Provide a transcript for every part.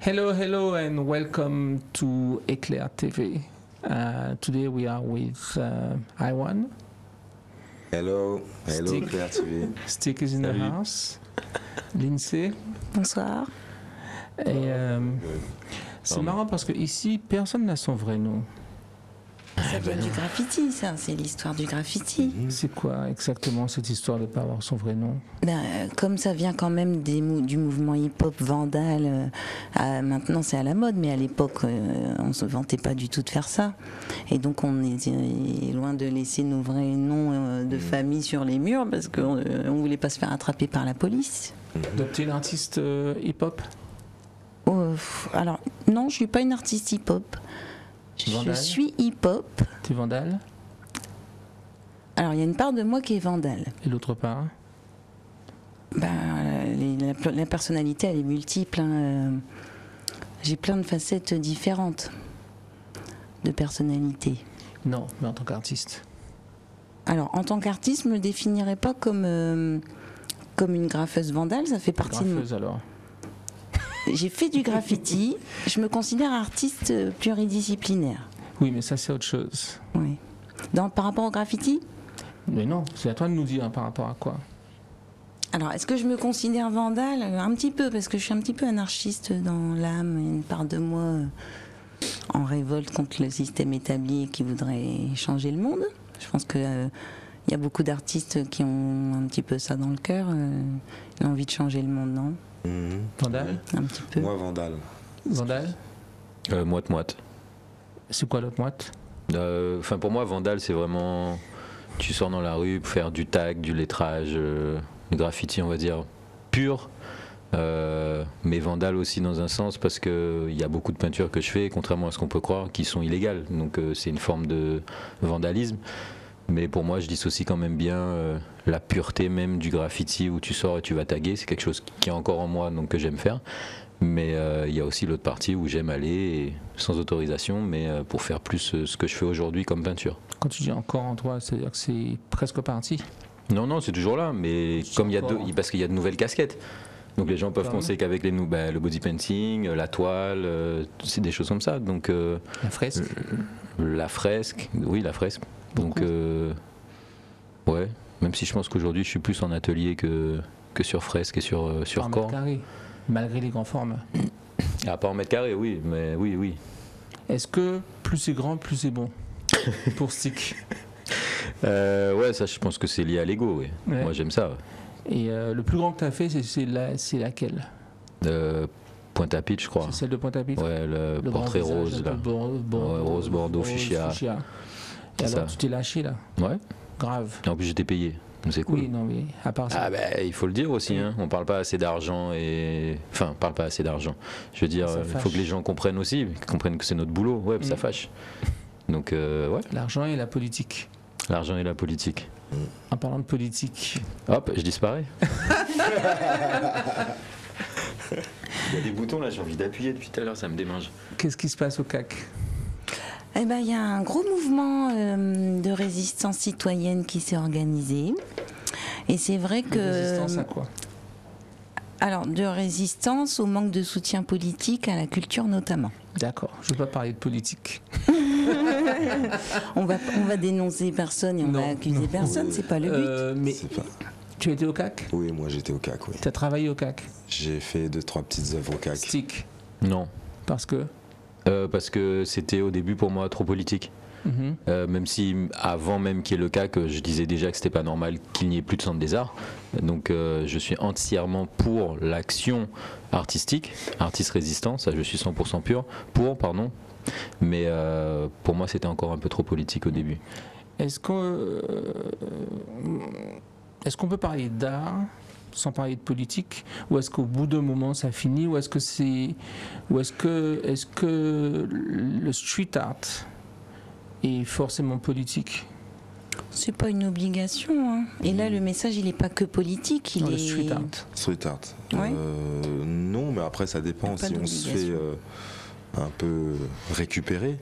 Hello, and welcome to Eclair TV. Today we are with Iwan. Hello, Eclair TV. Stick is in the house. Lindsay. Bonsoir. Et c'est marrant parce que ici personne n'a son vrai nom. Ça vient du graffiti, ça, c'est l'histoire du graffiti. C'est quoi exactement cette histoire de ne pas avoir son vrai nom? Comme ça vient quand même du mouvement hip-hop Vandal, maintenant c'est à la mode, mais à l'époque on ne se vantait pas du tout de faire ça. Et donc on est loin de laisser nos vrais noms de famille sur les murs parce qu'on ne voulait pas se faire attraper par la police. Donc tu es une artiste hip-hop? Alors non, je ne suis pas une artiste hip-hop. Je suis hip-hop. Tu es vandale? Alors il y a une part de moi qui est vandale. Et l'autre part? La personnalité elle est multiple. J'ai plein de facettes différentes de personnalité. Non, mais en tant qu'artiste. Alors en tant qu'artiste, je me définirais pas comme une graffeuse vandale. Ça fait partie graffeuse alors? J'ai fait du graffiti, je me considère artiste pluridisciplinaire. Oui, mais ça c'est autre chose. Oui. Par rapport au graffiti? Mais non, c'est à toi de nous dire par rapport à quoi. Alors, est-ce que je me considère vandale? Un petit peu, parce que je suis un petit peu anarchiste dans l'âme, une part de moi en révolte contre le système établi qui voudrait changer le monde. Je pense que y a beaucoup d'artistes qui ont un petit peu ça dans le cœur, l'envie de changer le monde, non? Vandale? Un petit peu. Moi, Vandale. Vandale? Moite-moite. C'est quoi l'autre moite? Enfin, pour moi, Vandale, c'est vraiment... Tu sors dans la rue pour faire du tag, du lettrage, du graffiti, on va dire, pur. Mais Vandale aussi dans un sens, parce qu'il y a beaucoup de peintures que je fais, contrairement à ce qu'on peut croire, qui sont illégales. Donc c'est une forme de vandalisme. Mais pour moi, je dissocie quand même bien la pureté même du graffiti où tu sors et tu vas taguer. C'est quelque chose qui est encore en moi, donc que j'aime faire. Mais il y a aussi l'autre partie où j'aime aller sans autorisation, mais pour faire plus ce que je fais aujourd'hui comme peinture. Quand tu dis encore en toi, c'est-à-dire que c'est presque parti? Non, c'est toujours là, mais comme parce qu'il y a de nouvelles casquettes. Donc les gens peuvent penser qu'avec le body painting, la toile, c'est des choses comme ça. Donc la fresque. La fresque, oui, la fresque. Donc ouais, même si je pense qu'aujourd'hui je suis plus en atelier que sur fresque et sur corps. Carré, malgré les grandes formes. À part en mètre carré, oui, mais oui. Est-ce que plus c'est grand, plus c'est bon pour Stick? Ouais, ça je pense que c'est lié à l'ego, oui. Ouais. Moi j'aime ça. Ouais. Et le plus grand que tu as fait, c'est laquelle? Pointe-à-Pitre, je crois. C'est celle de Pointe-à-Pitre? Ouais, le portrait rose, là. Rose, bordeaux, fuchsia. Et alors, tu t'es lâché, là? Ouais. Grave. En plus, j'étais payé. Donc c'est cool. Oui, non, mais à part ça. Ah il faut le dire aussi, hein. On parle pas assez d'argent et... Enfin, on parle pas assez d'argent. Je veux dire, il faut que les gens comprennent aussi, comprennent que c'est notre boulot. Ouais, ça fâche. Donc, ouais. L'argent et la politique. L'argent et la politique. En parlant de politique. Hop, je disparais. Il y a des boutons là, j'ai envie d'appuyer depuis tout à l'heure, ça me démange. Qu'est-ce qui se passe au CAC? Eh ben, il y a un gros mouvement de résistance citoyenne qui s'est organisé. Et c'est vrai que... De résistance à quoi? Alors, de résistance au manque de soutien politique, à la culture notamment. D'accord, je ne veux pas parler de politique. on va dénoncer personne et on va accuser personne, c'est pas le but. Mais Pas... Tu étais au CAC? Oui, moi j'étais au CAC, oui. Tu as travaillé au CAC? J'ai fait 2-3 petites œuvres au CAC. Stick? Non. Parce que c'était au début pour moi trop politique. Même si avant même qu'il y ait le CAC, je disais déjà que c'était pas normal qu'il n'y ait plus de centre des arts. Donc je suis entièrement pour l'action artistique, artiste résistant, ça je suis 100% pardon. Mais pour moi c'était encore un peu trop politique au début. Est-ce qu'on peut parler d'art sans parler de politique, ou est-ce qu'au bout d'un moment ça finit, ou est-ce que le street art est forcément politique? C'est pas une obligation, hein. Et là le message il est pas que politique, il est... Le street art. Street art. Ouais. Non, mais après ça dépend si on se fait un peu récupérer.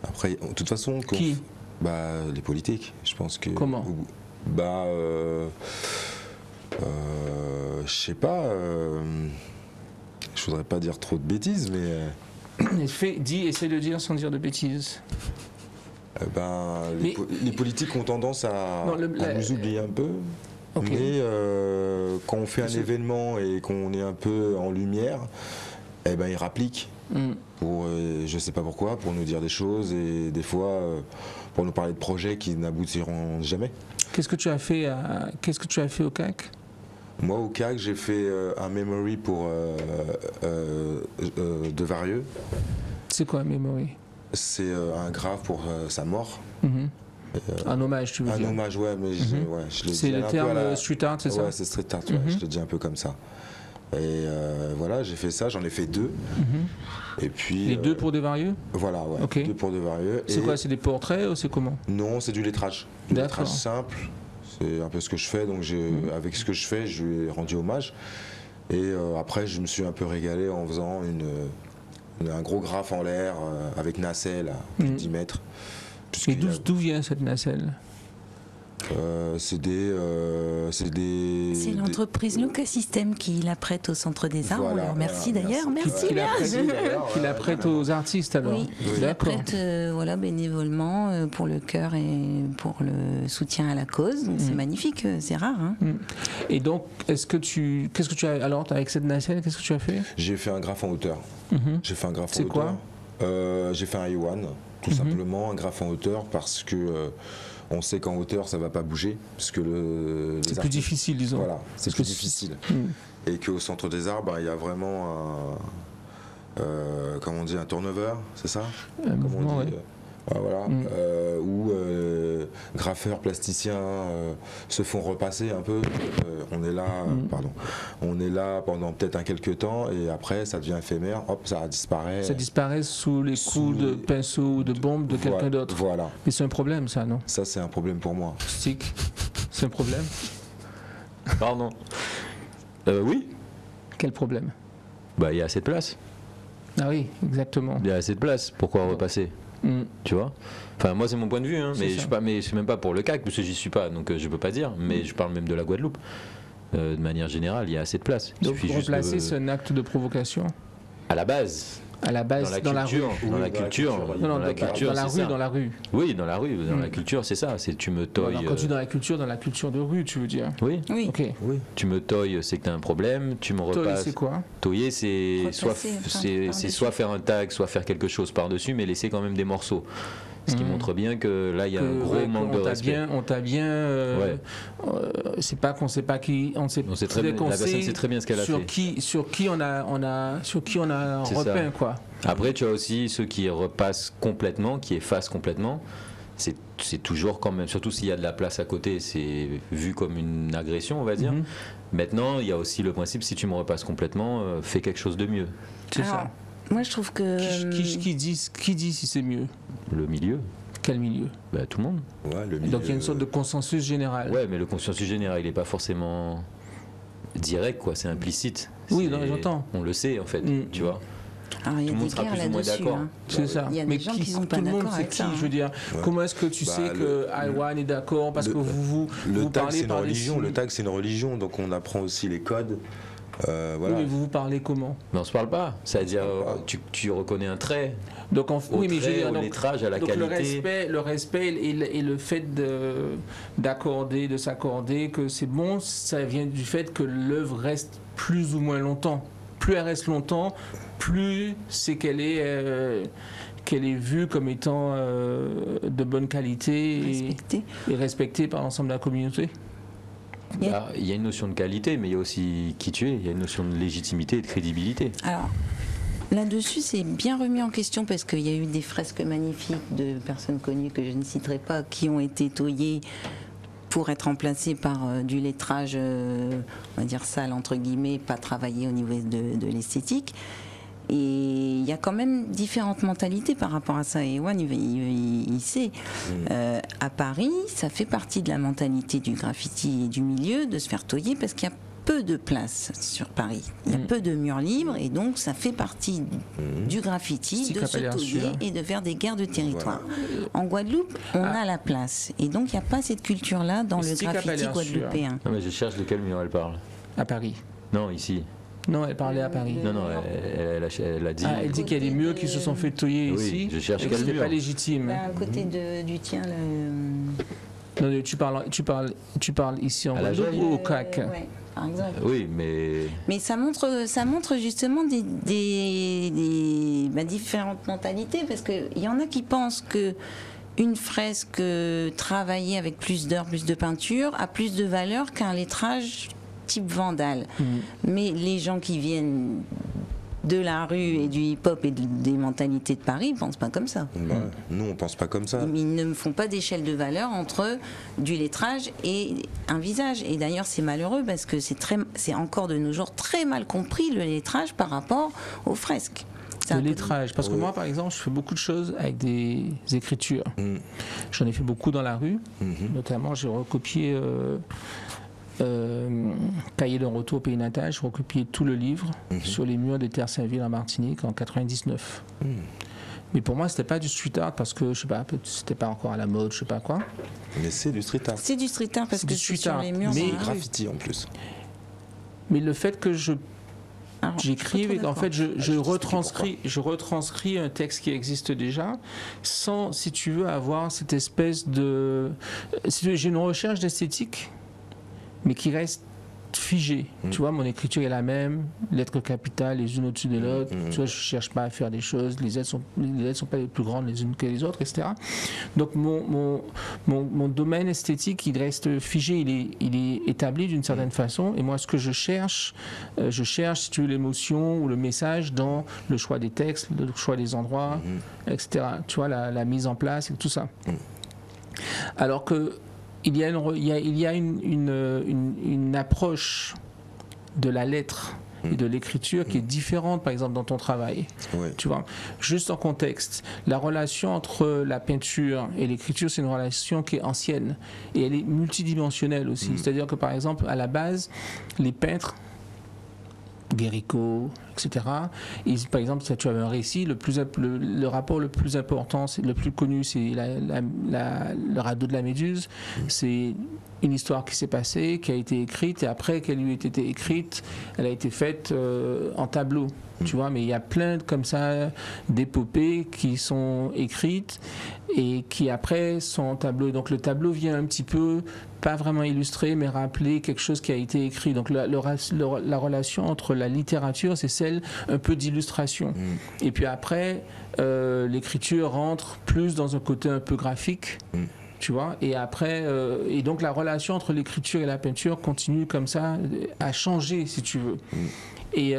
Après, de toute façon... Qui? Les politiques, je pense que... Comment? Je sais pas... je voudrais pas dire trop de bêtises, mais Essaie de dire sans dire de bêtises. Les politiques ont tendance à nous oublier un peu. Okay. Mais quand on fait un événement et qu'on est un peu en lumière, ils rappliquent. Pour, je sais pas pourquoi, pour nous dire des choses et des fois pour nous parler de projets qui n'aboutiront jamais. Qu'est-ce que tu as fait au CAC? Moi au CAC j'ai fait un memory pour De Varieux. C'est quoi un memory? C'est un graphe pour sa mort. Un hommage, tu veux dire? Un hommage, ouais, mais je l'ai dit. C'est le terme street art, c'est ça? Ouais, c'est street art, je l'ai dit un peu comme ça. Et voilà, j'ai fait ça, j'en ai fait 2. Et puis, les 2 pour De Varieux? Voilà, ouais. Okay. 2 pour De Varieux. C'est quoi? C'est des portraits ou c'est comment? Non, c'est du lettrage. Du lettrage simple. C'est un peu ce que je fais. Donc avec ce que je fais, je lui ai rendu hommage. Et après, je me suis un peu régalé en faisant un gros graphe en l'air avec nacelle à 10 mètres. Et d'où vient cette nacelle? C'est l'entreprise Luca System qui la prête au Centre des Arts. Voilà, on leur remercie d'ailleurs. Merci. Qui la prête aux artistes alors. Oui, qui la prête bénévolement pour le cœur et pour le soutien à la cause. Donc c'est magnifique, c'est rare. Hein. Et donc, qu'est-ce que tu as alors avec cette nacelle? Qu'est-ce que tu as fait? J'ai fait un graphe en hauteur. J'ai fait un graphe en hauteur. C'est quoi? J'ai fait un A1, tout simplement, un graphe en hauteur parce que on sait qu'en hauteur ça va pas bouger parce que c'est plus difficile, disons. Voilà, c'est plus difficile. Et qu'au Centre des Arts, il y a vraiment un turnover, c'est ça? Où graffeurs, plasticiens se font repasser un peu. On est là pendant peut-être quelques temps et après ça devient éphémère, hop, ça disparaît. Ça disparaît sous les coups de pinceau ou de bombe de quelqu'un d'autre. Voilà. Mais c'est un problème, ça, non? Ça, c'est un problème pour moi. Stick, c'est un problème? Pardon. Oui. Quel problème? Il y a assez de place. Ah oui, exactement. Il y a assez de place. Pourquoi repasser? Tu vois, enfin moi c'est mon point de vue, hein, mais c'est même pas pour le CAC parce que j'y suis pas, donc je peux pas dire. Mais je parle même de la Guadeloupe. De manière générale, il y a assez de place. Donc replacer, c'est un acte de provocation. À la base. Dans la rue. Dans la culture. Dans la rue. Oui, dans la rue. Dans la culture, c'est ça. C'est tu me toilles. Quand tu es dans la culture de rue, tu veux dire? Oui. Okay. Oui. Tu me toilles, c'est que tu as un problème. Tu me repasses. Toyer, c'est quoi? Toyer, c'est soit faire un tag, soit faire quelque chose par-dessus, mais laisser quand même des morceaux. Ce qui montre bien que là, il y a un gros manque de respect. On t'a bien. C'est pas qu'on sait pas qui. On sait très bien, la personne sait très bien ce qu'elle a fait. Sur qui on a repeint, quoi. Après, tu as aussi ceux qui repassent complètement, qui effacent complètement. C'est toujours quand même, surtout s'il y a de la place à côté, c'est vu comme une agression, on va dire. Maintenant, il y a aussi le principe, si tu me repasses complètement, fais quelque chose de mieux. C'est ça. Moi, je trouve que... Qui dit si c'est mieux? Le milieu. Quel milieu? Tout le monde. Ouais, le milieu. Donc il y a une sorte de consensus général. Ouais, mais le consensus général, il n'est pas forcément direct, quoi. C'est implicite. Oui, j'entends. On le sait, en fait, tu vois. Alors, il y a tout le monde des sera guerres plus ou moins là-dessus. d'accord. C'est ça. Il y a mais des gens qui sont pas tout le monde, d'accord c'est avec qui? ça. Je veux dire, comment est-ce que tu sais que Iwan est d'accord? Parce que vous tag, parlez par religion. Le tag, c'est une religion, donc on apprend aussi les codes. Voilà. Oui, mais vous parlez comment? Mais on se parle pas. C'est-à-dire, tu reconnais un trait. Donc oui, mais je veux dire, au lettrage, à la qualité. Le respect et le fait de s'accorder que c'est bon, ça vient du fait que l'œuvre reste plus ou moins longtemps. Plus elle reste longtemps, plus c'est qu'elle est vue comme étant de bonne qualité et respectée par l'ensemble de la communauté. Il y a une notion de qualité, mais il y a aussi qui tu es. Il y a une notion de légitimité et de crédibilité. Alors, là-dessus, c'est bien remis en question parce qu'il y a eu des fresques magnifiques de personnes connues que je ne citerai pas qui ont été taillées pour être remplacées par du lettrage, on va dire sale entre guillemets, pas travaillé au niveau de l'esthétique. Et il y a quand même différentes mentalités par rapport à ça. Et Ewan, il sait. À Paris, ça fait partie de la mentalité du graffiti et du milieu de se faire tailler parce qu'il y a peu de place sur Paris. Il y a peu de murs libres et donc ça fait partie du graffiti de se tailler et de faire des guerres de territoire. Voilà. En Guadeloupe, on a la place. Et donc il n'y a pas cette culture-là dans le graffiti guadeloupéen. Non, mais je cherche de quel mur elle parle. À Paris. Non, ici. Non, elle parlait à Paris. Non, elle a dit. Elle dit qu'il y a des murs qui se sont fait toyer Oui, ici. je cherche et que quel c'était mur. pas légitime. À côté du tien, là. Non, tu parles ici en À la Guadeloupe Jolie. ou au CAC? Ouais, par exemple. Oui, mais. Mais ça montre justement des différentes mentalités, parce qu'il y en a qui pensent que une fresque travaillée avec plus d'heures, plus de peinture, a plus de valeur qu'un lettrage type Vandal. Mais les gens qui viennent de la rue et du hip-hop et des mentalités de Paris ne pensent pas comme ça. Bah, nous, on pense pas comme ça. Ils ne font pas d'échelle de valeur entre du lettrage et un visage. Et d'ailleurs, c'est malheureux parce que c'est encore de nos jours très mal compris, le lettrage par rapport aux fresques. Le lettrage. Parce que moi, par exemple, je fais beaucoup de choses avec des écritures. J'en ai fait beaucoup dans la rue. Notamment, j'ai recopié Cahier d'un retour au pays natal. J'ai recopié tout le livre sur les murs de Terre Saint-Ville en Martinique en 99. Mais pour moi, c'était pas du street art parce que, je sais pas, c'était pas encore à la mode, je sais pas quoi. Mais c'est du street art. C'est du street art parce C'est que du c'est street sur art, les murs. mais dans la rue. Graffiti en plus. Mais le fait que Alors, j'écrive je suis et pas qu'en trop fait je pourquoi. retranscris un texte qui existe déjà sans, si tu veux, avoir cette espèce de... Si tu veux, j'ai une recherche d'esthétique mais qui reste figée. Tu vois, mon écriture est la même, lettres capitales les unes au-dessus de l'autre. Tu vois, je cherche pas à faire des choses, les lettres sont pas les plus grandes les unes que les autres, etc. Donc mon domaine esthétique, il reste figé, il est établi d'une certaine façon. Et moi, ce que je cherche, si tu veux, l'émotion ou le message dans le choix des textes, le choix des endroits, etc. Tu vois, la mise en place et tout ça. Alors que il y a une approche de la lettre et de l'écriture qui est différente, par exemple, dans ton travail. Ouais. Tu vois, juste en contexte, la relation entre la peinture et l'écriture, c'est une relation qui est ancienne et elle est multidimensionnelle aussi. C'est-à-dire que, par exemple, à la base, les peintres, Guéricault, etc. Et par exemple, tu avais un récit, le rapport le plus important, le plus connu, c'est le radeau de la Méduse. C'est une histoire qui s'est passée, qui a été écrite, et après qu'elle eut été écrite, elle a été faite en tableau. Tu vois, mais il y a plein comme ça d'épopées qui sont écrites et qui après sont en tableau. Donc le tableau vient un petit peu, pas vraiment illustrer, mais rappeler quelque chose qui a été écrit. Donc la relation entre la littérature, c'est celle un peu d'illustration. Et puis après, l'écriture rentre plus dans un côté un peu graphique. Tu vois, et après, et donc la relation entre l'écriture et la peinture continue comme ça à changer, si tu veux. Et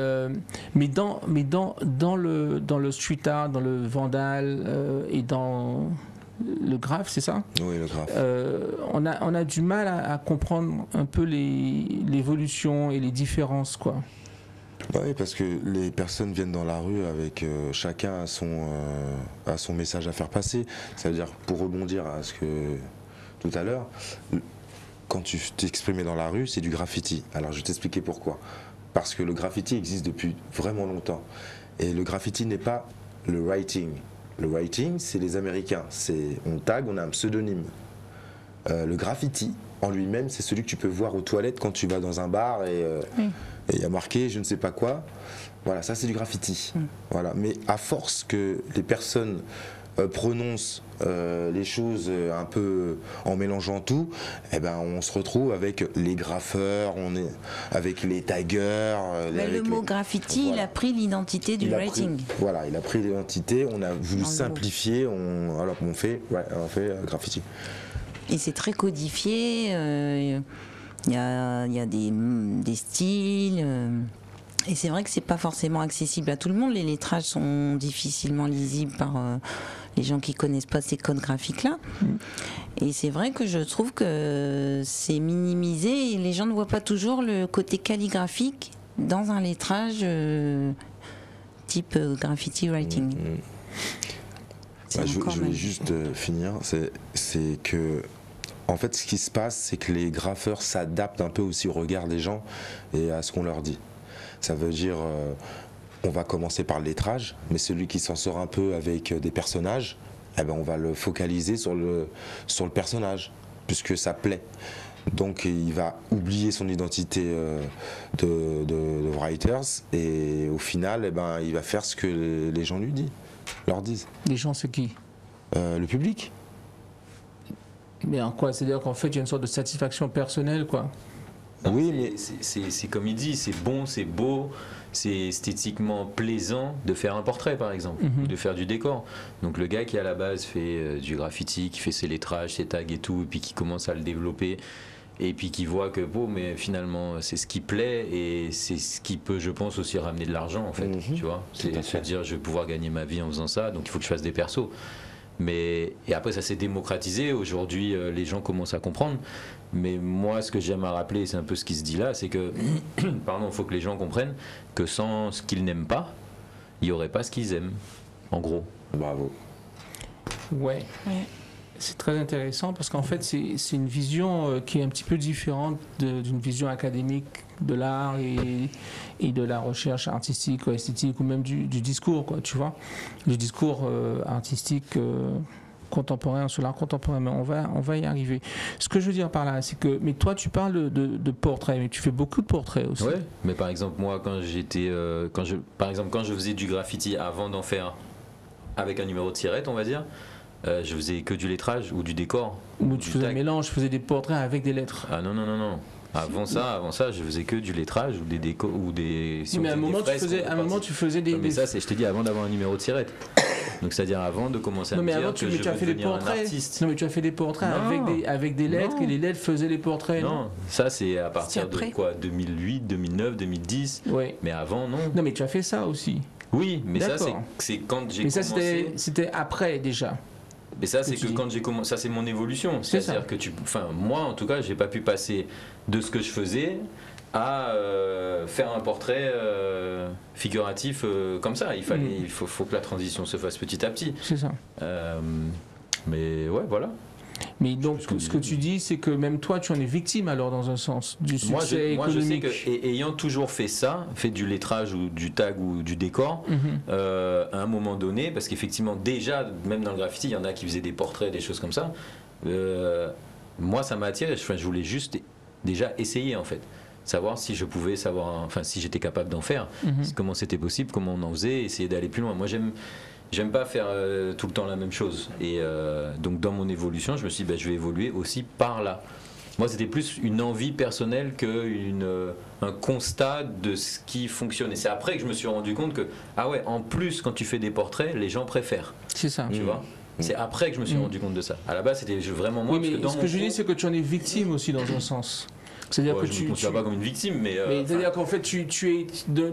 mais dans le street art, dans le vandal et dans le graphe, c'est ça? Oui, le graphe. On a du mal à comprendre un peu l'évolution et les différences, quoi. Bah oui, parce que les personnes viennent dans la rue avec chacun a son message à faire passer. Ça veut dire, pour rebondir à ce que tout à l'heure, quand tu t'exprimais dans la rue, c'est du graffiti. Alors je vais t'expliquer pourquoi. Parce que le graffiti existe depuis vraiment longtemps. Et le graffiti n'est pas le writing. Le writing, c'est les Américains. On tag, on a un pseudonyme. Le graffiti, en lui-même, c'est celui que tu peux voir aux toilettes quand tu vas dans un bar et il y a marqué je ne sais pas quoi. Voilà, ça c'est du graffiti. Voilà. Mais à force que les personnes prononcent les choses un peu en mélangeant tout, eh ben on se retrouve avec les graffeurs, avec les taggers. Le mot graffiti, voilà. il a pris l'identité du writing. Voilà, il a pris l'identité, on a voulu simplifier, alors qu'on fait graffiti. Et c'est très codifié, il y a des styles. Et c'est vrai que c'est pas forcément accessible à tout le monde. Les lettrages sont difficilement lisibles par les gens qui connaissent pas ces codes graphiques-là. Et c'est vrai que je trouve que c'est minimisé et les gens ne voient pas toujours le côté calligraphique dans un lettrage type graffiti writing. Je vais juste finir. C'est que en fait, ce qui se passe, c'est que les graffeurs s'adaptent un peu aussi au regard des gens et à ce qu'on leur dit. Ça veut dire, on va commencer par le lettrage, mais celui qui s'en sort un peu avec des personnages, eh ben on va le focaliser sur le personnage, puisque ça plaît. Donc il va oublier son identité de writers et au final eh ben, il va faire ce que les gens leur disent. Les gens, c'est qui? Le public. Mais en quoi? C'est-à-dire qu'en fait il y a une sorte de satisfaction personnelle, quoi. Non, Oui, mais mais c'est comme il dit, c'est bon, c'est beau, c'est esthétiquement plaisant de faire un portrait par exemple, ou de faire du décor. Donc le gars qui à la base fait du graffiti, qui fait ses lettrages, ses tags et tout, et puis qui commence à le développer, et puis qui voit que bon, mais finalement c'est ce qui plaît et c'est ce qui peut, je pense, aussi ramener de l'argent en fait, tu vois. C'est se dire je vais pouvoir gagner ma vie en faisant ça, donc il faut que je fasse des persos. Mais, et après ça s'est démocratisé, aujourd'hui les gens commencent à comprendre. Mais moi ce que j'aime à rappeler, c'est un peu ce qui se dit là, c'est que pardon, il faut que les gens comprennent que sans ce qu'ils n'aiment pas, il n'y aurait pas ce qu'ils aiment, en gros. bravo. Ouais. C'est très intéressant parce qu'en fait c'est une vision qui est un petit peu différente d'une vision académique de l'art et de la recherche artistique ou esthétique ou même du discours, quoi, tu vois. Le discours artistique contemporain sur l'art contemporain, mais on va y arriver. Ce que je veux dire par là, c'est que, mais toi tu parles de portraits, mais tu fais beaucoup de portraits aussi. Ouais, mais par exemple moi quand j'étais, quand je faisais du graffiti avant d'en faire avec un numéro de tirette, on va dire, je faisais que du lettrage ou du décor. Ou tu faisais un mélange, je faisais des portraits avec des lettres. Ah non. Avant ça, je faisais que du lettrage ou des décos ou des. Si mais à un moment, tu faisais des. Non, mais ça, c'est, je te dis, avant d'avoir un numéro de tirette. Donc c'est-à-dire avant de commencer à me dire que je veux devenir un artiste. Non, mais tu as fait des portraits avec des lettres et les lettres faisaient les portraits. Non, ça c'est à partir de quoi, 2008, 2009, 2010. Oui. Mais avant, non. Non, mais tu as fait ça aussi. Oui, mais ça c'est quand j'ai commencé. Mais ça c'était après déjà. Mais ça c'est que quand j'ai commencé, ça c'est mon évolution. C'est-à-dire que moi en tout cas, j'ai pas pu passer de ce que je faisais à faire un portrait figuratif comme ça. Il faut que la transition se fasse petit à petit. C'est ça. Mais ouais, voilà. Mais donc, ce que tu dis, c'est que même toi, tu en es victime alors dans un sens du succès économique. Moi, je sais que, ayant toujours fait ça, fait du lettrage ou du tag ou du décor, à un moment donné, parce qu'effectivement, déjà, même dans le graffiti, il y en a qui faisaient des portraits, des choses comme ça. Moi, ça m'a attiré. Je voulais juste déjà essayer en fait. Savoir si je pouvais si j'étais capable d'en faire, comment c'était possible, comment on en faisait, essayer d'aller plus loin. Moi, j'aime pas faire tout le temps la même chose. Et donc, dans mon évolution, je me suis dit, je vais évoluer aussi par là. Moi, c'était plus une envie personnelle qu'un constat de ce qui fonctionne. Et c'est après que je me suis rendu compte que, ah ouais, en plus, quand tu fais des portraits, les gens préfèrent. C'est ça. Tu vois ? C'est après que je me suis rendu compte de ça. À la base, c'était vraiment moi. Oui, mais ce que je dis, c'est que tu en es victime aussi dans un sens. C'est-à-dire que je ne me considère pas comme une victime, mais c'est-à-dire qu'en fait, tu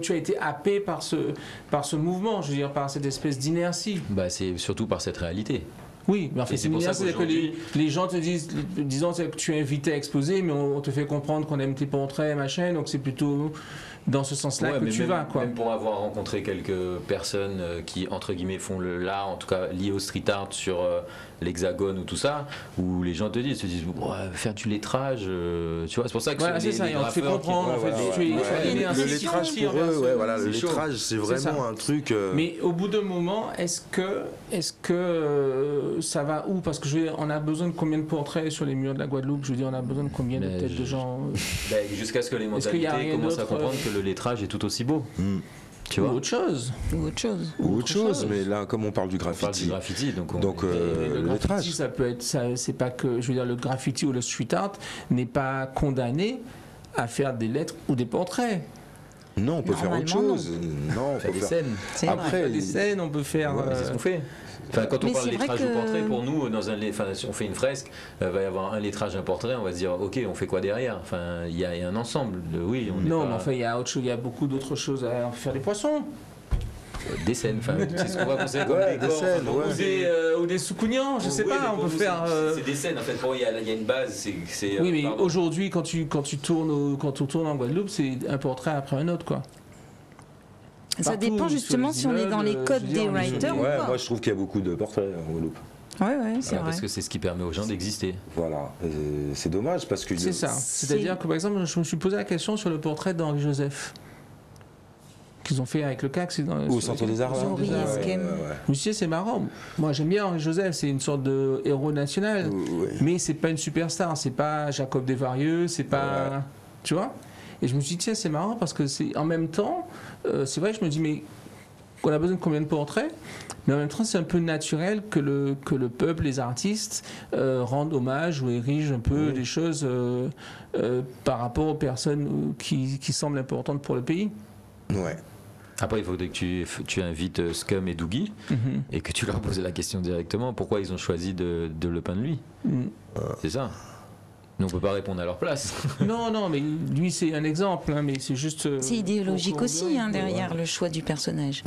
as été happé par ce mouvement, je veux dire, par cette espèce d'inertie. C'est surtout par cette réalité. Oui, mais en fait, c'est pour ça que les gens te disent, disons que tu es invité à exposer, mais on te fait comprendre qu'on aime tes portraits, machin, donc c'est plutôt dans ce sens-là que tu vas, quoi. Même pour avoir rencontré quelques personnes qui, entre guillemets, font l'art, en tout cas lié au street art sur l'Hexagone ou tout ça, où les gens te disent faire du lettrage, tu vois, c'est pour ça que c'est ça, on te fait comprendre, en fait, le lettrage pour eux, le lettrage, c'est vraiment un truc. Mais au bout d'un moment, est-ce que ça va où? Parce que on a besoin de combien de portraits sur les murs de la Guadeloupe? Je veux dire, on a besoin de combien de têtes de gens? Jusqu'à ce que les mentalités commencent à comprendre que le lettrage est tout aussi beau. Tu vois, ou autre chose. Ou autre chose, mais là, comme on parle du graffiti. Donc le graffiti, ça peut être, c'est pas que, je veux dire, le graffiti ou le street art n'est pas condamné à faire des lettres ou des portraits. Non, on peut faire autre chose. Non, on peut des scènes. Après, des scènes, on peut faire. C'est ce qu'on fait. Quand on parle de lettrage ou portrait, pour nous, si on fait une fresque, il va y avoir un lettrage, un portrait, on va se dire, ok, on fait quoi derrière? Il y a un ensemble. Oui, mais enfin, il y a autre chose, il y a beaucoup d'autres choses à faire. Des poissons. Des scènes, c'est ce qu'on va considérer comme des scènes, ou des soucouniants, je sais pas, on peut faire. C'est des scènes en fait. Bon, il y a une base. Oui, mais aujourd'hui, quand on tourne en Guadeloupe, c'est un portrait après un autre, quoi. Ça dépend justement si on est dans les codes des writers ou pas. Moi je trouve qu'il y a beaucoup de portraits en Guadeloupe. Ouais, c'est vrai. Parce que c'est ce qui permet aux gens d'exister. Voilà, c'est dommage parce que. C'est ça. C'est-à-dire que par exemple, je me suis posé la question sur le portrait d'Henri Joseph, qu'ils ont fait avec le CAC, c'est dans Au Centre des Arts. Henri Esquem. Je me suis dit, c'est marrant. Moi, j'aime bien Henri Joseph, c'est une sorte de héros national, mais c'est pas une superstar, c'est pas Jacob Desvarieux, c'est pas. Tu vois? Et je me suis dit, tiens, c'est marrant parce que c'est en même temps, c'est vrai, je me dis, mais on a besoin de combien de portraits? Mais en même temps, c'est un peu naturel que le peuple, les artistes, rendent hommage ou érigent un peu des choses par rapport aux personnes qui semblent importantes pour le pays. Ouais. Après, il faudrait que tu invites Scum et Doogie et que tu leur poses la question directement. Pourquoi ils ont choisi de le peindre lui? C'est ça. Nous, on ne peut pas répondre à leur place. Non, mais lui, c'est un exemple, hein, mais c'est juste... C'est idéologique aussi, hein, derrière le choix du personnage.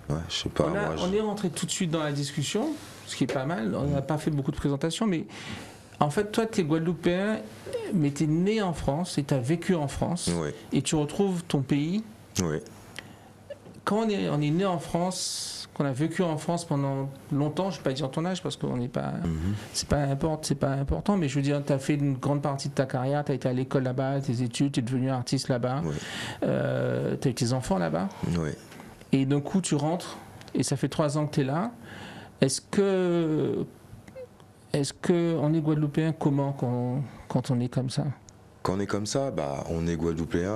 Ouais, je sais pas. On est rentré tout de suite dans la discussion, ce qui est pas mal. On n'a pas fait beaucoup de présentations, mais en fait, toi, tu es guadeloupéen, mais tu es né en France et tu as vécu en France. Et tu retrouves ton pays. Quand on est né en France, qu'on a vécu en France pendant longtemps, je ne vais pas dire ton âge parce qu'on n'est pas, c'est pas important, mais je veux dire, tu as fait une grande partie de ta carrière, tu as été à l'école là-bas, tes études, tu es devenu artiste là-bas, tu as eu tes enfants là-bas, et d'un coup tu rentres, et ça fait 3 ans que tu es là. Est-ce que on est guadeloupéen comment quand on est comme ça? Quand on est comme ça, on est guadeloupéen.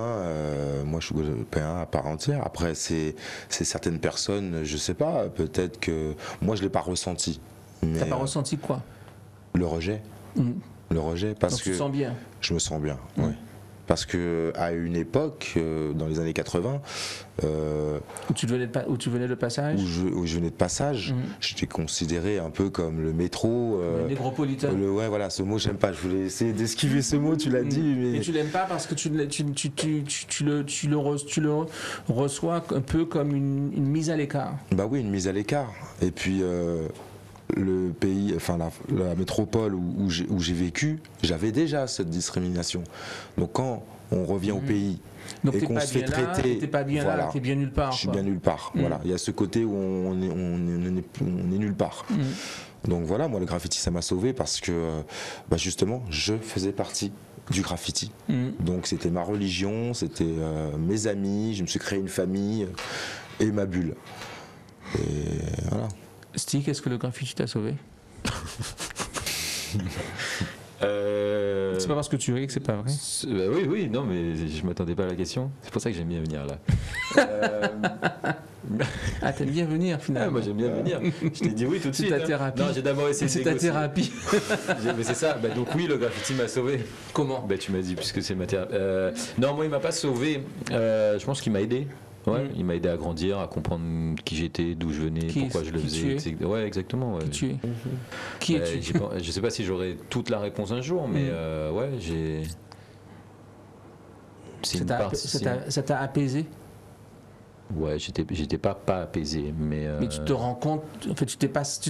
Moi, je suis guadeloupéen à part entière. Après, c'est certaines personnes, je sais pas, peut-être que... Moi, je l'ai pas ressenti. T'as pas ressenti quoi? Le rejet. Le rejet, parce Donc, que... tu te sens bien? Je me sens bien, oui. Parce que à une époque, dans les années 80, où tu venais de passage, où je venais de passage, j'étais considéré un peu comme le métro. Le négropolitain. Ouais, voilà, ce mot j'aime pas. Je voulais essayer d'esquiver ce mot. Tu l'as dit, mais tu l'aimes pas parce que tu le reçois un peu comme une mise à l'écart. Bah oui, une mise à l'écart. Et puis le pays, enfin la métropole où j'ai vécu, j'avais déjà cette discrimination. Donc quand on revient au pays et qu'on se fait traiter, t'es pas bien là, t'es bien nulle part. Je suis bien nulle part. Voilà, il y a ce côté où on est nulle part. Donc voilà, moi le graffiti ça m'a sauvé parce que justement je faisais partie du graffiti. Donc c'était ma religion, c'était mes amis, je me suis créé une famille et ma bulle. Et voilà. Stick, est-ce que le graffiti t'a sauvé? C'est pas parce que tu ris que c'est pas vrai. Oui, non, mais je m'attendais pas à la question. C'est pour ça que j'aime bien venir là. Ah, t'aimes bien venir finalement. Moi j'aime bien venir. Je t'ai dit oui tout de suite. C'est ta thérapie. Non, j'ai d'abord essayé de C'est ta thérapie. Mais c'est ça. Donc oui, le graffiti m'a sauvé. Comment? Tu m'as dit puisque c'est ma thérapie. Non, moi il m'a pas sauvé. Je pense qu'il m'a aidé. Ouais, il m'a aidé à grandir, à comprendre qui j'étais, d'où je venais, pourquoi je le faisais. Ouais, exactement. Ouais. Qui tu es? Qui es-tu? Je sais pas si j'aurai toute la réponse un jour, mais ouais, j'ai. Ça t'a apaisé? Ouais, j'étais pas apaisé, mais. Mais tu te rends compte, en fait, tu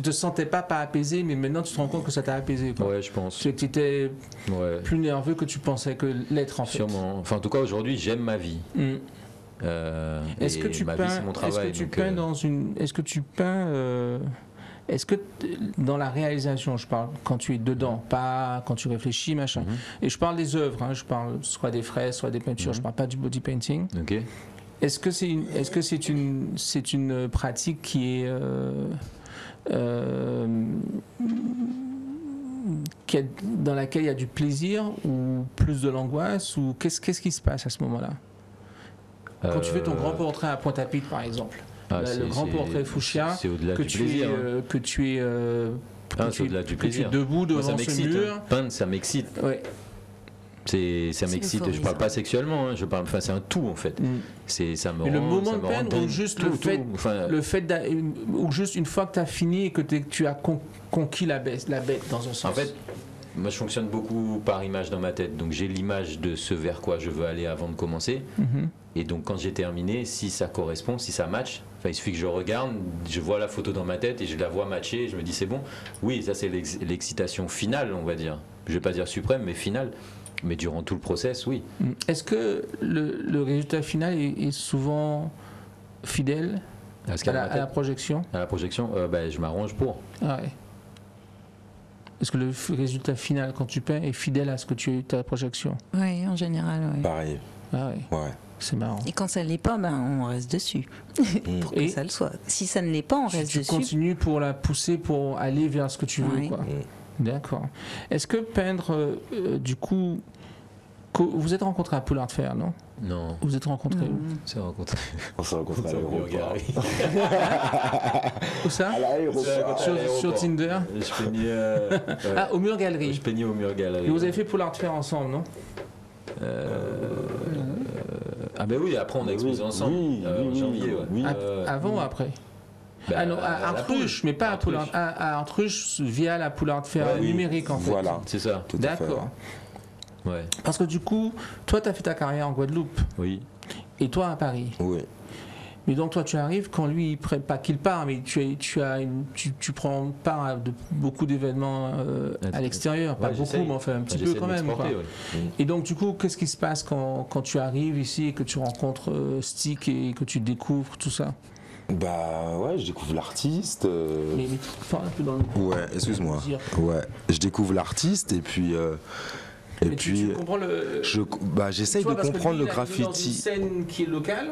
te sentais pas apaisé, mais maintenant tu te rends compte que ça t'a apaisé. Quoi. Ouais, je pense. Tu étais plus nerveux que tu pensais que l'être en fait. Sûrement. Enfin, en tout cas, aujourd'hui, j'aime ma vie. Est-ce que tu peins? Est-ce que dans la réalisation, je parle quand tu es dedans, pas quand tu réfléchis, machin. Et je parle des œuvres, hein, je parle soit des fresques, soit des peintures. Je parle pas du body painting. Ok. Est-ce que c'est une pratique qui est dans laquelle il y a du plaisir ou plus de l'angoisse, ou qu'est-ce qui se passe à ce moment-là? Quand tu fais ton grand portrait à Pointe-à-Pitre, par exemple, le grand portrait fuchsia, que tu es au-delà du plaisir. Debout devant ce mur. Peindre, ça m'excite. Ouais. Ça m'excite. Je parle pas sexuellement. Je parle. Enfin, c'est un tout en fait. Ça me. Et le moment de peindre, ou juste le fait ou juste une fois que tu as fini et que tu as conquis la bête dans un sens. En fait. Moi, je fonctionne beaucoup par image dans ma tête. Donc, j'ai l'image de ce vers quoi je veux aller avant de commencer. Et donc, quand j'ai terminé, si ça correspond, si ça match, il suffit que je regarde, je vois la photo dans ma tête et je la vois matcher. Et je me dis, c'est bon. Oui, ça, c'est l'excitation finale, on va dire. Je vais pas dire suprême, mais finale. Mais durant tout le process, oui. Est-ce que le résultat final est souvent fidèle à la projection? À la projection, je m'arrange pour. Ah ouais. Est-ce que le résultat final, quand tu peins, est fidèle à ce que tu as ta projection? Oui, en général, oui. Pareil. Ah ouais. Ouais. C'est marrant. Et quand ça ne l'est pas, on reste dessus. Pour que Et ça le soit. Si ça ne l'est pas, on reste tu dessus. continues pour la pousser, pour aller vers ce que tu veux. Oui. Quoi. D'accord. Est-ce que peindre, du coup, vous êtes rencontrés à Poulard de Fer, non? Non, Vous êtes rencontrés où? on s'est rencontrés. On s'est rencontrés à l'aéroport. Où ça? À l'aéroport. Sur Tinder? Je peignais. Ah, au Mur Galerie. Je peignais au Mur Galerie. Et vous avez fait Poulard de Fer ensemble, non? Ah ben oui, après on a exposé ensemble en janvier. Ouais. Oui. Avant ou après? Bah, Ah non, à la Artruche, mais pas à Poulard. À Artruche via la Poulard de Fer Ouais, oui. numérique en fait. Voilà. C'est ça. Tout à fait. D'accord. Ouais. Parce que du coup, toi, tu as fait ta carrière en Guadeloupe Oui. et toi à Paris. Oui. Mais donc toi, tu arrives quand lui, pas qu'il part, mais tu prends part à beaucoup d'événements à l'extérieur. Pas Ouais, beaucoup, j'essaye. mais enfin un petit J'essaie peu quand de même. Quoi. m'exporter, ouais. Et donc du coup, qu'est-ce qui se passe quand tu arrives ici et que tu rencontres Stick et que tu découvres tout ça? Bah ouais, je découvre l'artiste. Mais parle un peu dans le... Ouais, excuse-moi. Dire. Ouais, je découvre l'artiste et puis. Et Mais puis, tu comprends le... j'essaye Tu vois, de parce que comprendre lui, le il est dans une graffiti. scène qui est locale.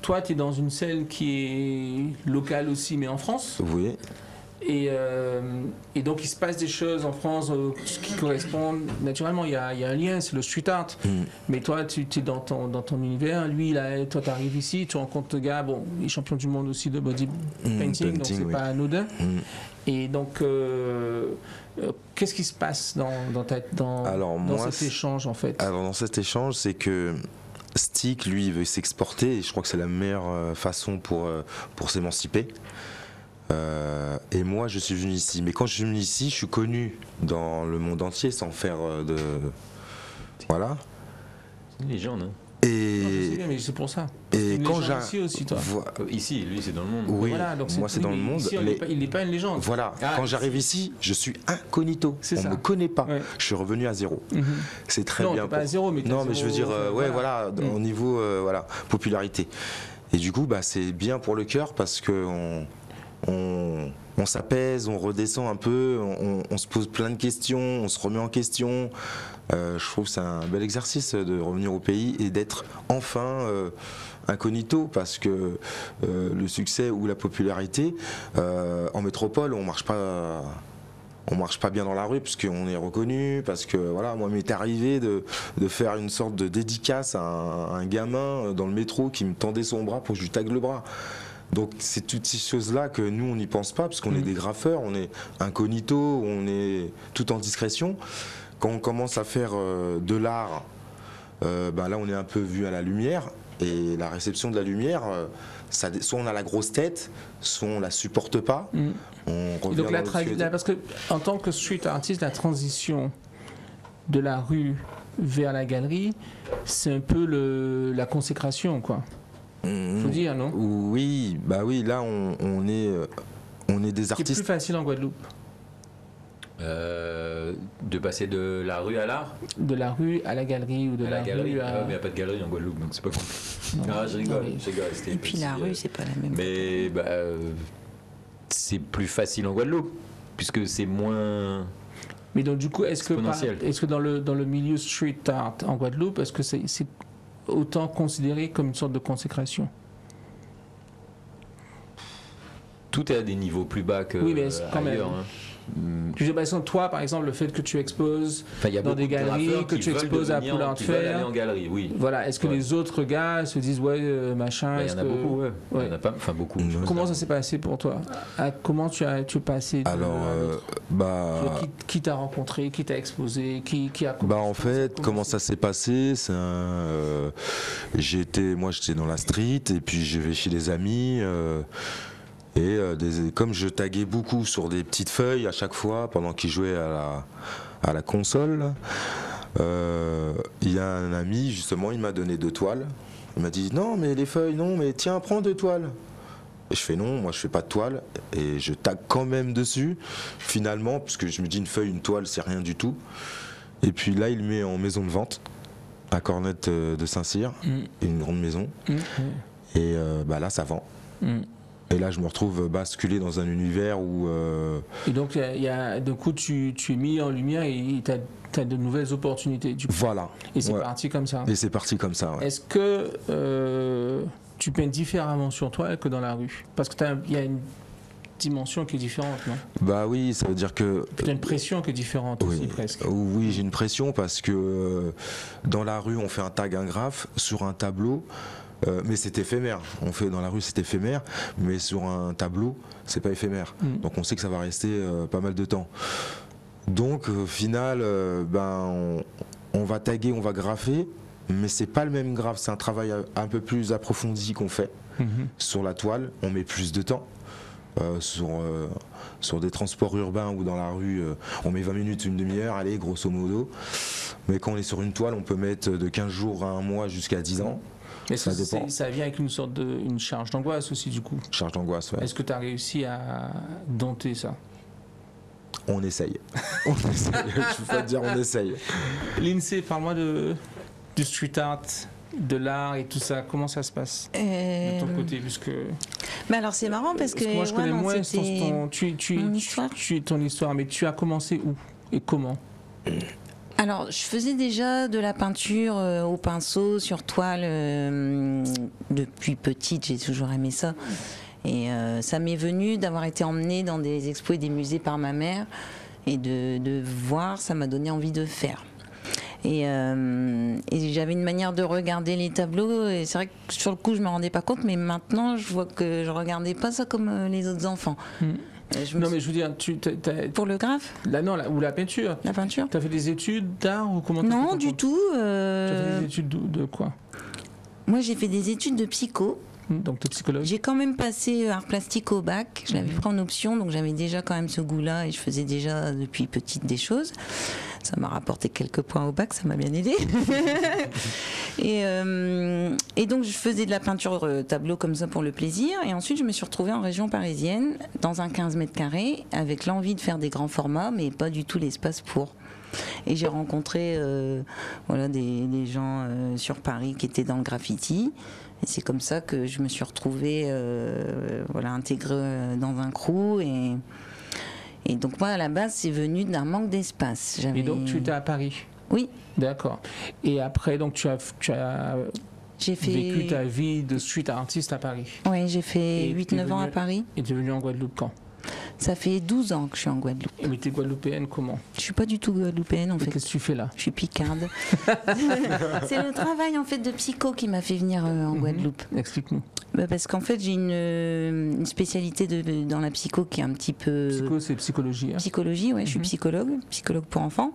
Toi, tu es dans une scène qui est locale aussi, mais en France. Oui, Et donc, il se passe des choses en France qui correspondent. Naturellement, il y a un lien, c'est le street art. Mais toi, tu es dans ton univers. Lui, toi, tu arrives ici, tu rencontres le gars. Bon, il est champion du monde aussi de body painting, donc c'est oui. pas anodin. Et donc, qu'est-ce qui se passe dans cet échange, en fait? Alors, dans cet échange, c'est que Stick, lui, il veut s'exporter et je crois que c'est la meilleure façon pour s'émanciper. Et moi, je suis venu ici. Mais quand je suis venu ici, je suis connu dans le monde entier sans faire de. Voilà. C'est une légende, hein. Non, je sais bien, mais c'est pour ça. Et Une quand légende ici aussi, toi. Ici, lui, c'est dans le monde. Oui, Voilà, donc moi c'est dans le monde. Ici, il n'est pas une légende. Voilà, Ah, quand j'arrive ici, je suis incognito. C'est On ça. ne me connaît pas. Ouais. Je suis revenu à zéro. C'est très Non, bien. t'es pas à zéro, mais t'es non, à mais je veux zéro, dire, ouais, voilà, au niveau popularité. Et du coup, c'est bien pour le cœur parce que on s'apaise, on redescend un peu, on se pose plein de questions, on se remet en question. Je trouve que c'est un bel exercice de revenir au pays et d'être enfin incognito parce que le succès ou la popularité en métropole, on marche pas bien dans la rue parce qu'on est reconnu, parce que voilà, moi m'est arrivé de faire une sorte de dédicace à un gamin dans le métro qui me tendait son bras pour que je lui tague le bras. Donc c'est toutes ces choses-là que nous on n'y pense pas parce qu'on est des graffeurs, on est incognito, on est tout en discrétion. Quand on commence à faire de l'art, là on est un peu vu à la lumière et la réception de la lumière, soit on a la grosse tête, soit on la supporte pas. On revient Donc dans parce que en tant que street artist, la transition de la rue vers la galerie, c'est un peu la consécration, quoi. Faut dire, non? Oui, là on est des C'est artistes. plus facile en Guadeloupe. De passer de la rue à l'art? De la rue à la galerie ou de À la la galerie? rue Ah, à... mais il n'y a pas de galerie en Guadeloupe, donc c'est pas compliqué. Ah, je rigole, c'était Et puis petit, la rue, c'est pas la même. Mais c'est plus facile en Guadeloupe, puisque c'est moins. Mais donc du coup, est-ce Exponentiel. que dans le milieu street art en Guadeloupe, est-ce que c'est autant considéré comme une sorte de consécration? Tout est à des niveaux plus bas que Oui, mais quand même. ailleurs. Hein. Je veux dire, toi, par exemple, le fait que tu exposes Enfin, il y a dans beaucoup des de galeries, graffeurs que qui tu veulent exposes à devenir- Poulard de qui veulent aller Fer, en galerie, oui. voilà, est-ce que Ouais. les autres gars se disent machin, Il y est-ce en a que... beaucoup, ouais. Il Ouais. y en a pas, enfin beaucoup. Comment ça s'est passé pour toi? Comment tu es passé de Alors, à l'autre? Qui t'a rencontré, qui t'a exposé, qui a... En fait, comment ça s'est passé, j'étais dans la street et puis je vais chez des amis comme je taguais beaucoup sur des petites feuilles à chaque fois pendant qu'ils jouaient à la console, il y a un ami justement, il m'a donné 2 toiles. Il m'a dit non mais les feuilles non mais tiens prends 2 toiles. Et je fais non, moi je fais pas de toile et je tague quand même dessus finalement parce que je me dis une feuille, une toile c'est rien du tout. Et puis là il met en maison de vente à Cornette de Saint-Cyr, une grande maison. Et là ça vend. Et là, je me retrouve basculé dans un univers où... Et donc, d'un coup, tu es mis en lumière et tu as de nouvelles opportunités. Du coup. Voilà. Et c'est parti comme ça. Et c'est parti comme ça, ouais. Est-ce que tu peins différemment sur toi que dans la rue? Parce qu'il y a une dimension qui est différente, non? Bah oui, ça veut dire que... Tu as une pression qui est différente aussi, presque. Oui, j'ai une pression parce que dans la rue, on fait un tag, un graphe sur un tableau. Mais c'est éphémère. On fait dans la rue, c'est éphémère, mais sur un tableau, c'est pas éphémère. Donc on sait que ça va rester pas mal de temps. Donc au final, on va taguer, on va grapher, mais c'est pas le même graphe. C'est un travail un peu plus approfondi qu'on fait sur la toile. On met plus de temps. Sur des transports urbains ou dans la rue, on met 20 minutes, une demi-heure, allez, grosso modo. Mais quand on est sur une toile, on peut mettre de 15 jours à un mois jusqu'à 10 ans. Mais ça vient avec une sorte une charge d'angoisse aussi, du coup. Charge d'angoisse, ouais. Est-ce que tu as réussi à dompter ça? On essaye. On essaye. Je peux pas te dire, on essaye. Lindsay, parle-moi du street art, de l'art et tout ça. Comment ça se passe de ton côté, puisque... Mais alors c'est marrant parce que moi je connais moins ton histoire, mais tu as commencé où et comment? Alors, je faisais déjà de la peinture au pinceau, sur toile, depuis petite, j'ai toujours aimé ça. Et ça m'est venu d'avoir été emmenée dans des expos et des musées par ma mère, et de voir, ça m'a donné envie de faire. Et j'avais une manière de regarder les tableaux, et c'est vrai que sur le coup, je ne me rendais pas compte, mais maintenant, je vois que je ne regardais pas ça comme les autres enfants. Non, mais je veux dire, pour le graphe ou la peinture. La peinture. Tu as fait des études d'art ou comment? Non, du tout. Tu as fait des études de quoi? Moi, j'ai fait des études de psycho. Donc, tu es psychologue? J'ai quand même passé art plastique au bac. Je l'avais pris en option, donc j'avais déjà quand même ce goût-là et je faisais déjà depuis petite des choses. Ça m'a rapporté quelques points au bac, ça m'a bien aidé. Et donc je faisais de la peinture tableau comme ça pour le plaisir. Et ensuite je me suis retrouvée en région parisienne, dans un 15 mètres carrés, avec l'envie de faire des grands formats, mais pas du tout l'espace pour. Et j'ai rencontré des gens sur Paris qui étaient dans le graffiti. Et c'est comme ça que je me suis retrouvée intégrée dans un crew. Et donc moi, à la base, c'est venu d'un manque d'espace. Et donc, tu étais à Paris? Oui. D'accord. Et après, donc, tu as vécu ta vie de street artiste à Paris? Oui, j'ai fait 8-9 ans à Paris. Et tu es venue en Guadeloupe quand? Ça fait 12 ans que je suis en Guadeloupe. Et mais tu es guadeloupéenne comment? Je suis pas du tout guadeloupéenne en fait. Qu'est-ce que tu fais là? Je suis picarde. C'est le travail en fait de psycho qui m'a fait venir en Guadeloupe. Explique-nous. Parce qu'en fait j'ai une spécialité dans la psycho qui est un petit peu... Psycho, c'est psychologie. Hein? Psychologie, ouais, je suis psychologue pour enfants,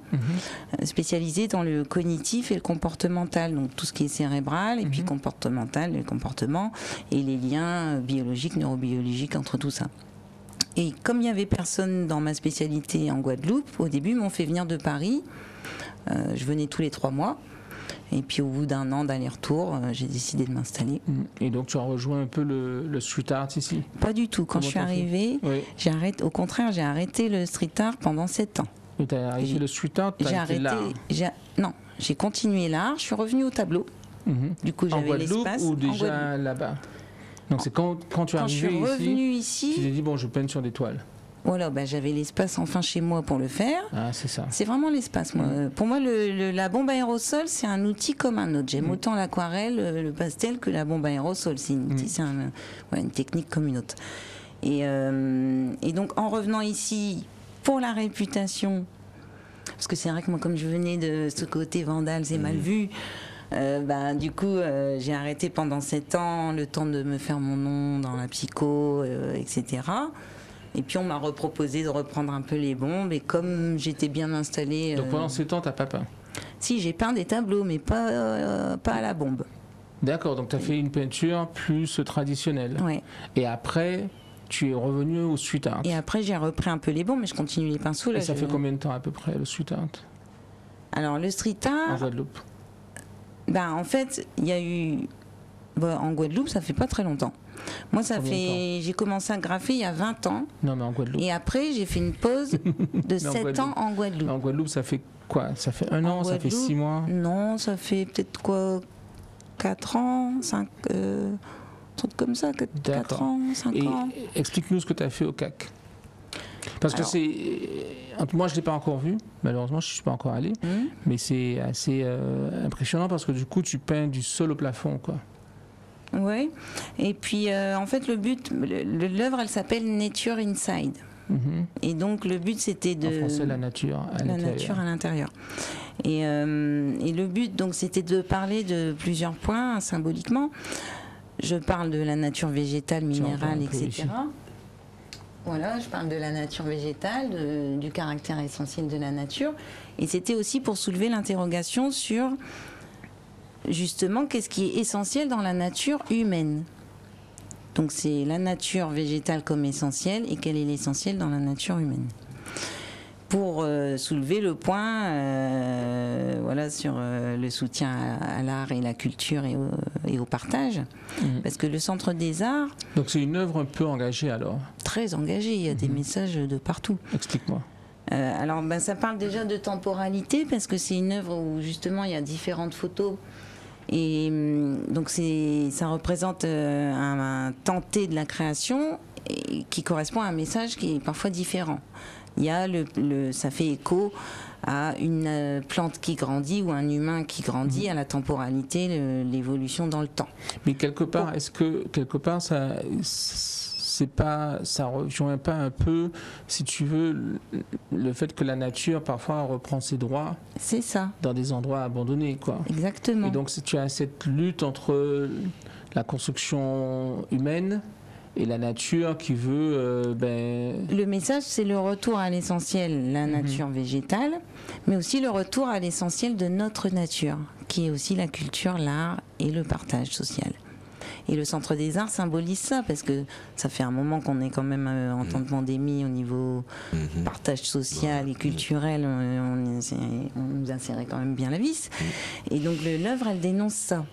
spécialisée dans le cognitif et le comportemental, donc tout ce qui est cérébral et puis comportemental, le comportement et les liens biologiques, neurobiologiques entre tout ça. Et comme il n'y avait personne dans ma spécialité en Guadeloupe, au début, ils m'ont fait venir de Paris. Je venais tous les 3 mois. Et puis au bout d'un an d'aller-retour, j'ai décidé de m'installer. Et donc tu as rejoint un peu le street art ici? Pas du tout. Quand je suis arrivée, au contraire, j'ai arrêté le street art pendant 7 ans. Et tu as arrêté le street art? J'ai arrêté l'art? Non, j'ai continué l'art. Je suis revenue au tableau. Du coup, j'avais l'espace. En Guadeloupe ou déjà là-bas? Donc c'est quand tu es arrivé ici, tu t'es dit bon, je peins sur des toiles. Voilà, j'avais l'espace enfin chez moi pour le faire. Ah, c'est ça. C'est vraiment l'espace. Pour moi, la bombe à aérosol, c'est un outil comme un autre. J'aime autant l'aquarelle, le pastel que la bombe à aérosol. C'est une technique comme une autre. Et donc, en revenant ici, pour la réputation, parce que c'est vrai que moi, comme je venais de ce côté vandale, c'est mal vu. Du coup, j'ai arrêté pendant 7 ans, le temps de me faire mon nom dans la psycho, etc. Et puis on m'a reproposé de reprendre un peu les bombes, et comme j'étais bien installée... Donc pendant 7 ans, t'as pas peint? Si, j'ai peint des tableaux, mais pas à la bombe. D'accord, donc tu as fait une peinture plus traditionnelle. Ouais. Et après, tu es revenu au street art. Et après, j'ai repris un peu les bombes, mais je continue les pinceaux. Là, et ça fait combien de temps à peu près, le street art? Alors, le street art... En Guadeloupe? En fait, il y a eu... en Guadeloupe, ça fait pas très longtemps. Moi, j'ai commencé à graffer il y a 20 ans. Non, mais en Guadeloupe. Et après, j'ai fait une pause de 7 ans en Guadeloupe. En Guadeloupe, ça fait quoi? Ça fait 1 an, ça fait 6 mois? Non, ça fait peut-être 4 ans, 5... truc comme ça, 4 ans, 5 ans. Explique-nous ce que tu as fait au CAC. Parce que moi je ne l'ai pas encore vu, malheureusement je ne suis pas encore allé, mais c'est assez impressionnant parce que du coup tu peins du sol au plafond, quoi. Oui, et puis en fait le but, l'œuvre elle s'appelle Nature Inside. Et donc le but c'était de... En français, la nature à l'intérieur. Et le but donc c'était de parler de plusieurs points symboliquement. Je parle de la nature végétale, minérale, etc. Ici. Voilà, je parle de la nature végétale, du caractère essentiel de la nature. Et c'était aussi pour soulever l'interrogation sur, justement, qu'est-ce qui est essentiel dans la nature humaine. Donc c'est la nature végétale comme essentielle et quel est l'essentiel dans la nature humaine. Pour soulever le point sur le soutien à l'art et la culture et au partage. Parce que le Centre des Arts... Donc c'est une œuvre un peu engagée alors? Très engagée, il y a des messages de partout. Explique-moi. Alors ça parle déjà de temporalité parce que c'est une œuvre où justement il y a différentes photos. Et donc ça représente un temps T de la création et qui correspond à un message qui est parfois différent. Il y a ça fait écho à une plante qui grandit ou un humain qui grandit, à la temporalité, l'évolution dans le temps. Mais quelque part, est-ce que ça rejoint pas un peu, si tu veux, le fait que la nature parfois reprend ses droits? C'est ça. Dans des endroits abandonnés, quoi. Exactement. Et donc si tu as cette lutte entre la construction humaine et la nature qui veut... Le message, c'est le retour à l'essentiel, la nature végétale, mais aussi le retour à l'essentiel de notre nature, qui est aussi la culture, l'art et le partage social. Et le Centre des Arts symbolise ça, parce que ça fait un moment qu'on est quand même en temps de pandémie au niveau partage social et culturel, on nous a serré quand même bien la vis. Et donc l'œuvre, elle dénonce ça.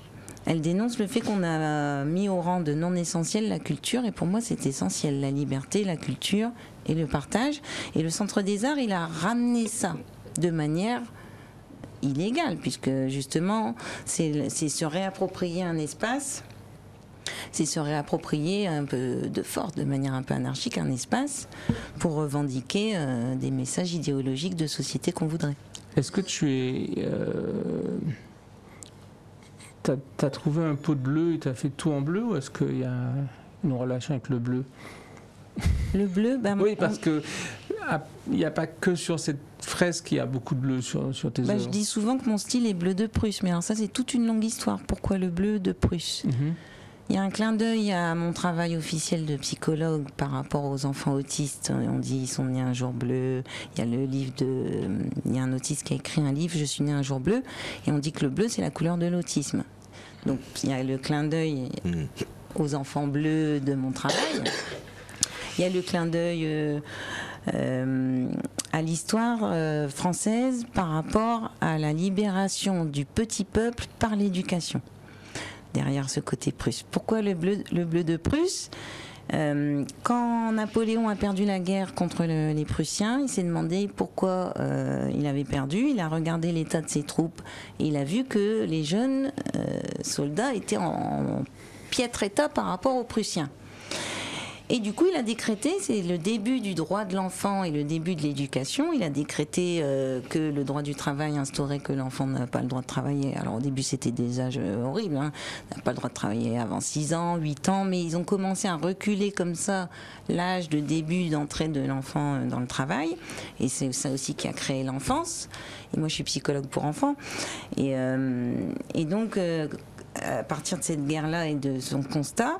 Elle dénonce le fait qu'on a mis au rang de non essentiel la culture, et pour moi c'est essentiel, la liberté, la culture et le partage. Et le Centre des Arts, il a ramené ça de manière illégale, puisque justement c'est se réapproprier un espace, c'est se réapproprier un peu de force, de manière un peu anarchique, un espace pour revendiquer des messages idéologiques de société qu'on voudrait. Est-ce que tu es... T'as trouvé un pot de bleu et t'as fait tout en bleu, ou est-ce qu'il y a une relation avec le bleu? Le bleu, oui, parce que il n'y a pas que sur cette fresque qu'il y a beaucoup de bleu sur tes œuvres. Je dis souvent que mon style est bleu de Prusse, mais alors ça c'est toute une longue histoire. Pourquoi le bleu de Prusse? Il y a un clin d'œil à mon travail officiel de psychologue par rapport aux enfants autistes. On dit ils sont nés un jour bleu. Il y a le livre il y a un autiste qui a écrit un livre, Je suis né un jour bleu, et on dit que le bleu c'est la couleur de l'autisme. Donc il y a le clin d'œil aux enfants bleus de mon travail. Il y a le clin d'œil à l'histoire française par rapport à la libération du petit peuple par l'éducation. Derrière ce côté Prusse. Pourquoi le bleu de Prusse? Quand Napoléon a perdu la guerre contre les Prussiens, il s'est demandé pourquoi il avait perdu. Il a regardé l'état de ses troupes et il a vu que les jeunes soldats étaient en piètre état par rapport aux Prussiens. Et du coup, il a décrété, c'est le début du droit de l'enfant et le début de l'éducation, il a décrété que le droit du travail instaurait que l'enfant n'a pas le droit de travailler. Alors au début, c'était des âges horribles, n'a pas le droit de travailler avant 6 ans, 8 ans, mais ils ont commencé à reculer comme ça l'âge de début d'entrée de l'enfant dans le travail. Et c'est ça aussi qui a créé l'enfance. Et moi, je suis psychologue pour enfants. Et donc... à partir de cette guerre-là et de son constat,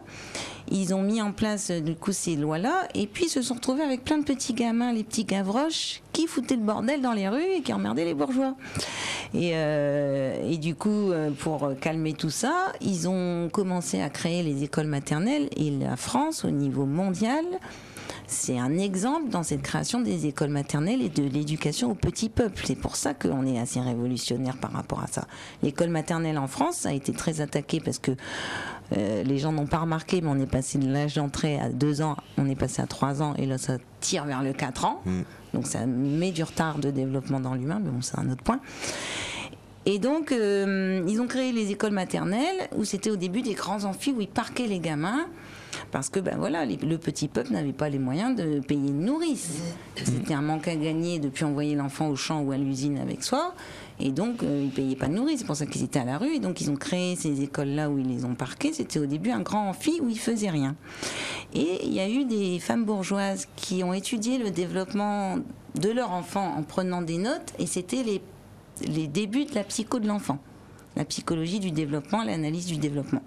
ils ont mis en place du coup ces lois-là, et puis ils se sont retrouvés avec plein de petits gamins, les petits gavroches, qui foutaient le bordel dans les rues et qui emmerdaient les bourgeois. Et du coup, pour calmer tout ça, ils ont commencé à créer les écoles maternelles, et la France, au niveau mondial, c'est un exemple dans cette création des écoles maternelles et de l'éducation au petit peuple. C'est pour ça qu'on est assez révolutionnaire par rapport à ça. L'école maternelle en France, ça a été très attaqué parce que les gens n'ont pas remarqué, mais on est passé de l'âge d'entrée à 2 ans, on est passé à 3 ans, et là ça tire vers le 4 ans. Donc ça met du retard de développement dans l'humain, mais bon, c'est un autre point. Et donc, ils ont créé les écoles maternelles, où c'était au début des grands amphis où ils parquaient les gamins. Parce que le petit peuple n'avait pas les moyens de payer une nourrice. C'était un manque à gagner depuis envoyer l'enfant au champ ou à l'usine avec soi. Et donc, ils ne payaient pas de nourrice. C'est pour ça qu'ils étaient à la rue. Et donc, ils ont créé ces écoles-là où ils les ont parquées. C'était au début un grand amphi où ils ne faisaient rien. Et il y a eu des femmes bourgeoises qui ont étudié le développement de leur enfant en prenant des notes. Et c'était les débuts de la psycho de l'enfant. La psychologie du développement, l'analyse du développement.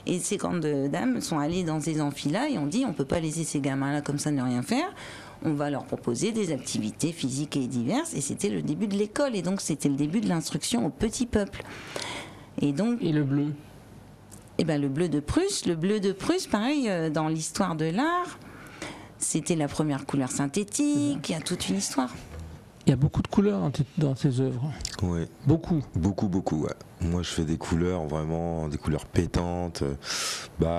Et ces grandes dames sont allées dans ces amphis-là et ont dit on ne peut pas laisser ces gamins-là comme ça ne rien faire. On va leur proposer des activités physiques et diverses. Et c'était le début de l'école. Et donc, c'était le début de l'instruction au petit peuple. Et le bleu? Eh ben, le bleu de Prusse. Le bleu de Prusse, pareil, dans l'histoire de l'art, c'était la première couleur synthétique. Il y a toute une histoire. Il y a beaucoup de couleurs dans tes œuvres. Oui. Beaucoup. Beaucoup, ouais. Moi, je fais des couleurs, vraiment, des couleurs pétantes.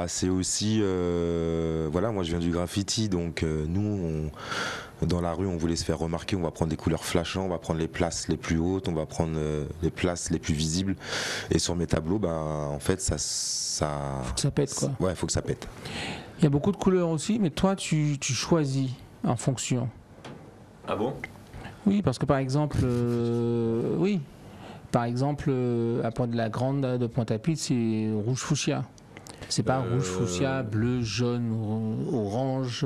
C'est aussi... moi, je viens du graffiti, donc nous, dans la rue, on voulait se faire remarquer. On va prendre des couleurs flashantes, on va prendre les places les plus hautes, on va prendre les places les plus visibles. Et sur mes tableaux, en fait, ça... Faut que ça pète, quoi. Ouais, faut que ça pète. Il y a beaucoup de couleurs aussi, mais toi, tu choisis en fonction. Ah bon? Oui, parce que par exemple, à Pointe de la Grande de Pointe-à-Pitre, c'est rouge fuchsia. C'est pas rouge fuchsia, bleu, jaune, orange,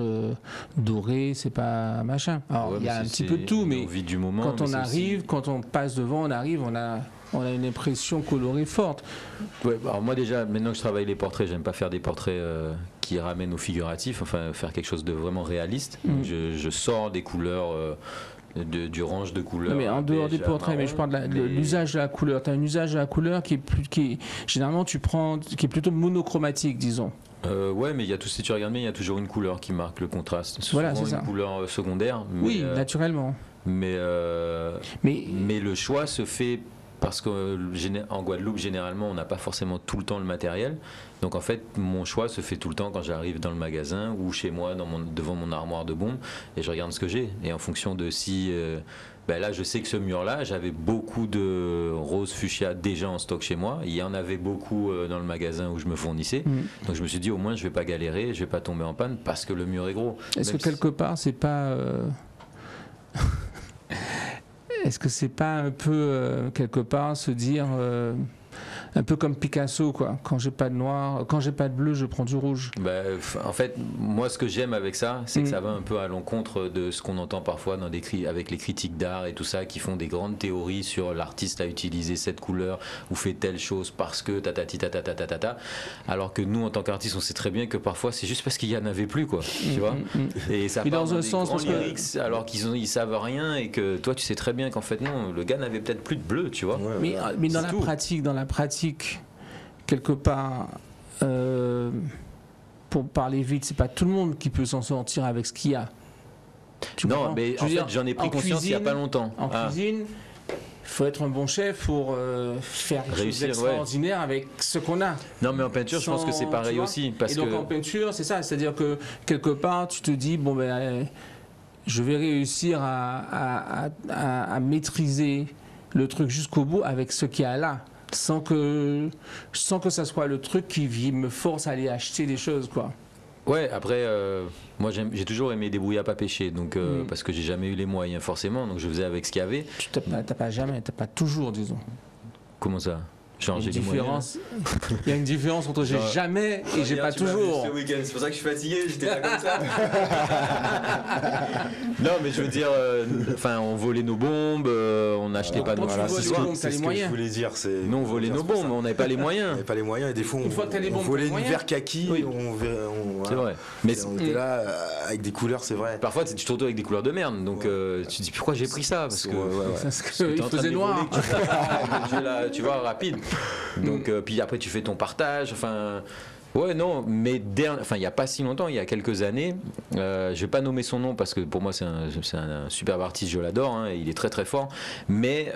doré, c'est pas machin. Alors il y a un petit peu de tout, mais du moment, quand on arrive, quand on passe devant, on a une impression colorée forte. Ouais, alors moi déjà, maintenant que je travaille les portraits, j'aime pas faire des portraits qui ramènent au figuratif, enfin faire quelque chose de vraiment réaliste. Donc, je sors des couleurs... du range de couleurs. Non, mais en dehors des portraits, mais je parle de l'usage de la couleur. Tu as un usage de la couleur généralement qui est plutôt monochromatique, disons. Ouais, mais si tu regardes bien, il y a toujours une couleur qui marque le contraste. Souvent voilà, c'est une couleur secondaire. Mais, oui, naturellement. Mais le choix se fait parce qu'en Guadeloupe, généralement, on n'a pas forcément tout le temps le matériel. Donc en fait, mon choix se fait tout le temps quand j'arrive dans le magasin ou chez moi, devant mon armoire de bombes, et je regarde ce que j'ai. Et en fonction de là, je sais que ce mur-là, j'avais beaucoup de rose fuchsia déjà en stock chez moi. Il y en avait beaucoup dans le magasin où je me fournissais. Donc je me suis dit, au moins, je vais pas galérer, je vais pas tomber en panne parce que le mur est gros. Est-ce que quelque part, c'est pas... Est-ce que c'est pas un peu, quelque part, se dire... un peu comme Picasso, quoi. Quand j'ai pas de noir, quand j'ai pas de bleu, je prends du rouge. En fait, moi, ce que j'aime avec ça, c'est que ça va un peu à l'encontre de ce qu'on entend parfois avec les critiques d'art et tout ça, qui font des grandes théories sur l'artiste a utilisé cette couleur ou fait telle chose parce que tatati tatata. Alors que nous, en tant qu'artistes, on sait très bien que parfois, c'est juste parce qu'il y en avait plus, quoi. Tu vois. Et ça part dans un sens grands lyrics, alors qu'ils savent rien et que toi, tu sais très bien qu'en fait, non, le gars n'avait peut-être plus de bleu, tu vois. Mais dans la pratique, quelque part, pour parler vite, c'est pas tout le monde qui peut s'en sortir avec ce qu'il y a. Non, mais en fait, j'en ai pris conscience il y a pas longtemps. En cuisine, il faut être un bon chef pour faire quelque chose d'extraordinaire avec ce qu'on a. Non, mais en peinture, je pense que c'est pareil aussi. Et donc en peinture, c'est ça, c'est-à-dire que quelque part, tu te dis, je vais réussir à maîtriser le truc jusqu'au bout avec ce qu'il y a là. Sans que ça soit le truc qui me force à aller acheter des choses, quoi. Ouais, après, moi j'ai toujours aimé débrouiller à pas pêcher, donc parce que j'ai jamais eu les moyens forcément, donc je faisais avec ce qu'il y avait. T'as pas toujours, disons. Comment ça? Il y a une différence entre j'ai jamais et j'ai pas toujours. Ce week-end, c'est pour ça que je suis fatigué, j'étais là comme ça. Non, mais je veux dire, on volait nos bombes, on n'achetait pas nos accessoires. C'est ce que je voulais dire. Nous, on volait nos bombes, mais on n'avait pas les moyens. On n'avait pas les moyens et des fois, on volait une vert kaki. Oui. C'est vrai. Mais on était là avec des couleurs, c'est vrai. Parfois, tu te retrouves avec des couleurs de merde, donc tu te dis pourquoi j'ai pris ça? Parce que il faisait noir. Tu vois, rapide. Donc, puis après, tu fais ton partage. Ouais, non, mais il n'y a pas si longtemps, il y a quelques années, je ne vais pas nommer son nom parce que pour moi, c'est un superbe artiste, je l'adore, hein, et il est très très fort. Mais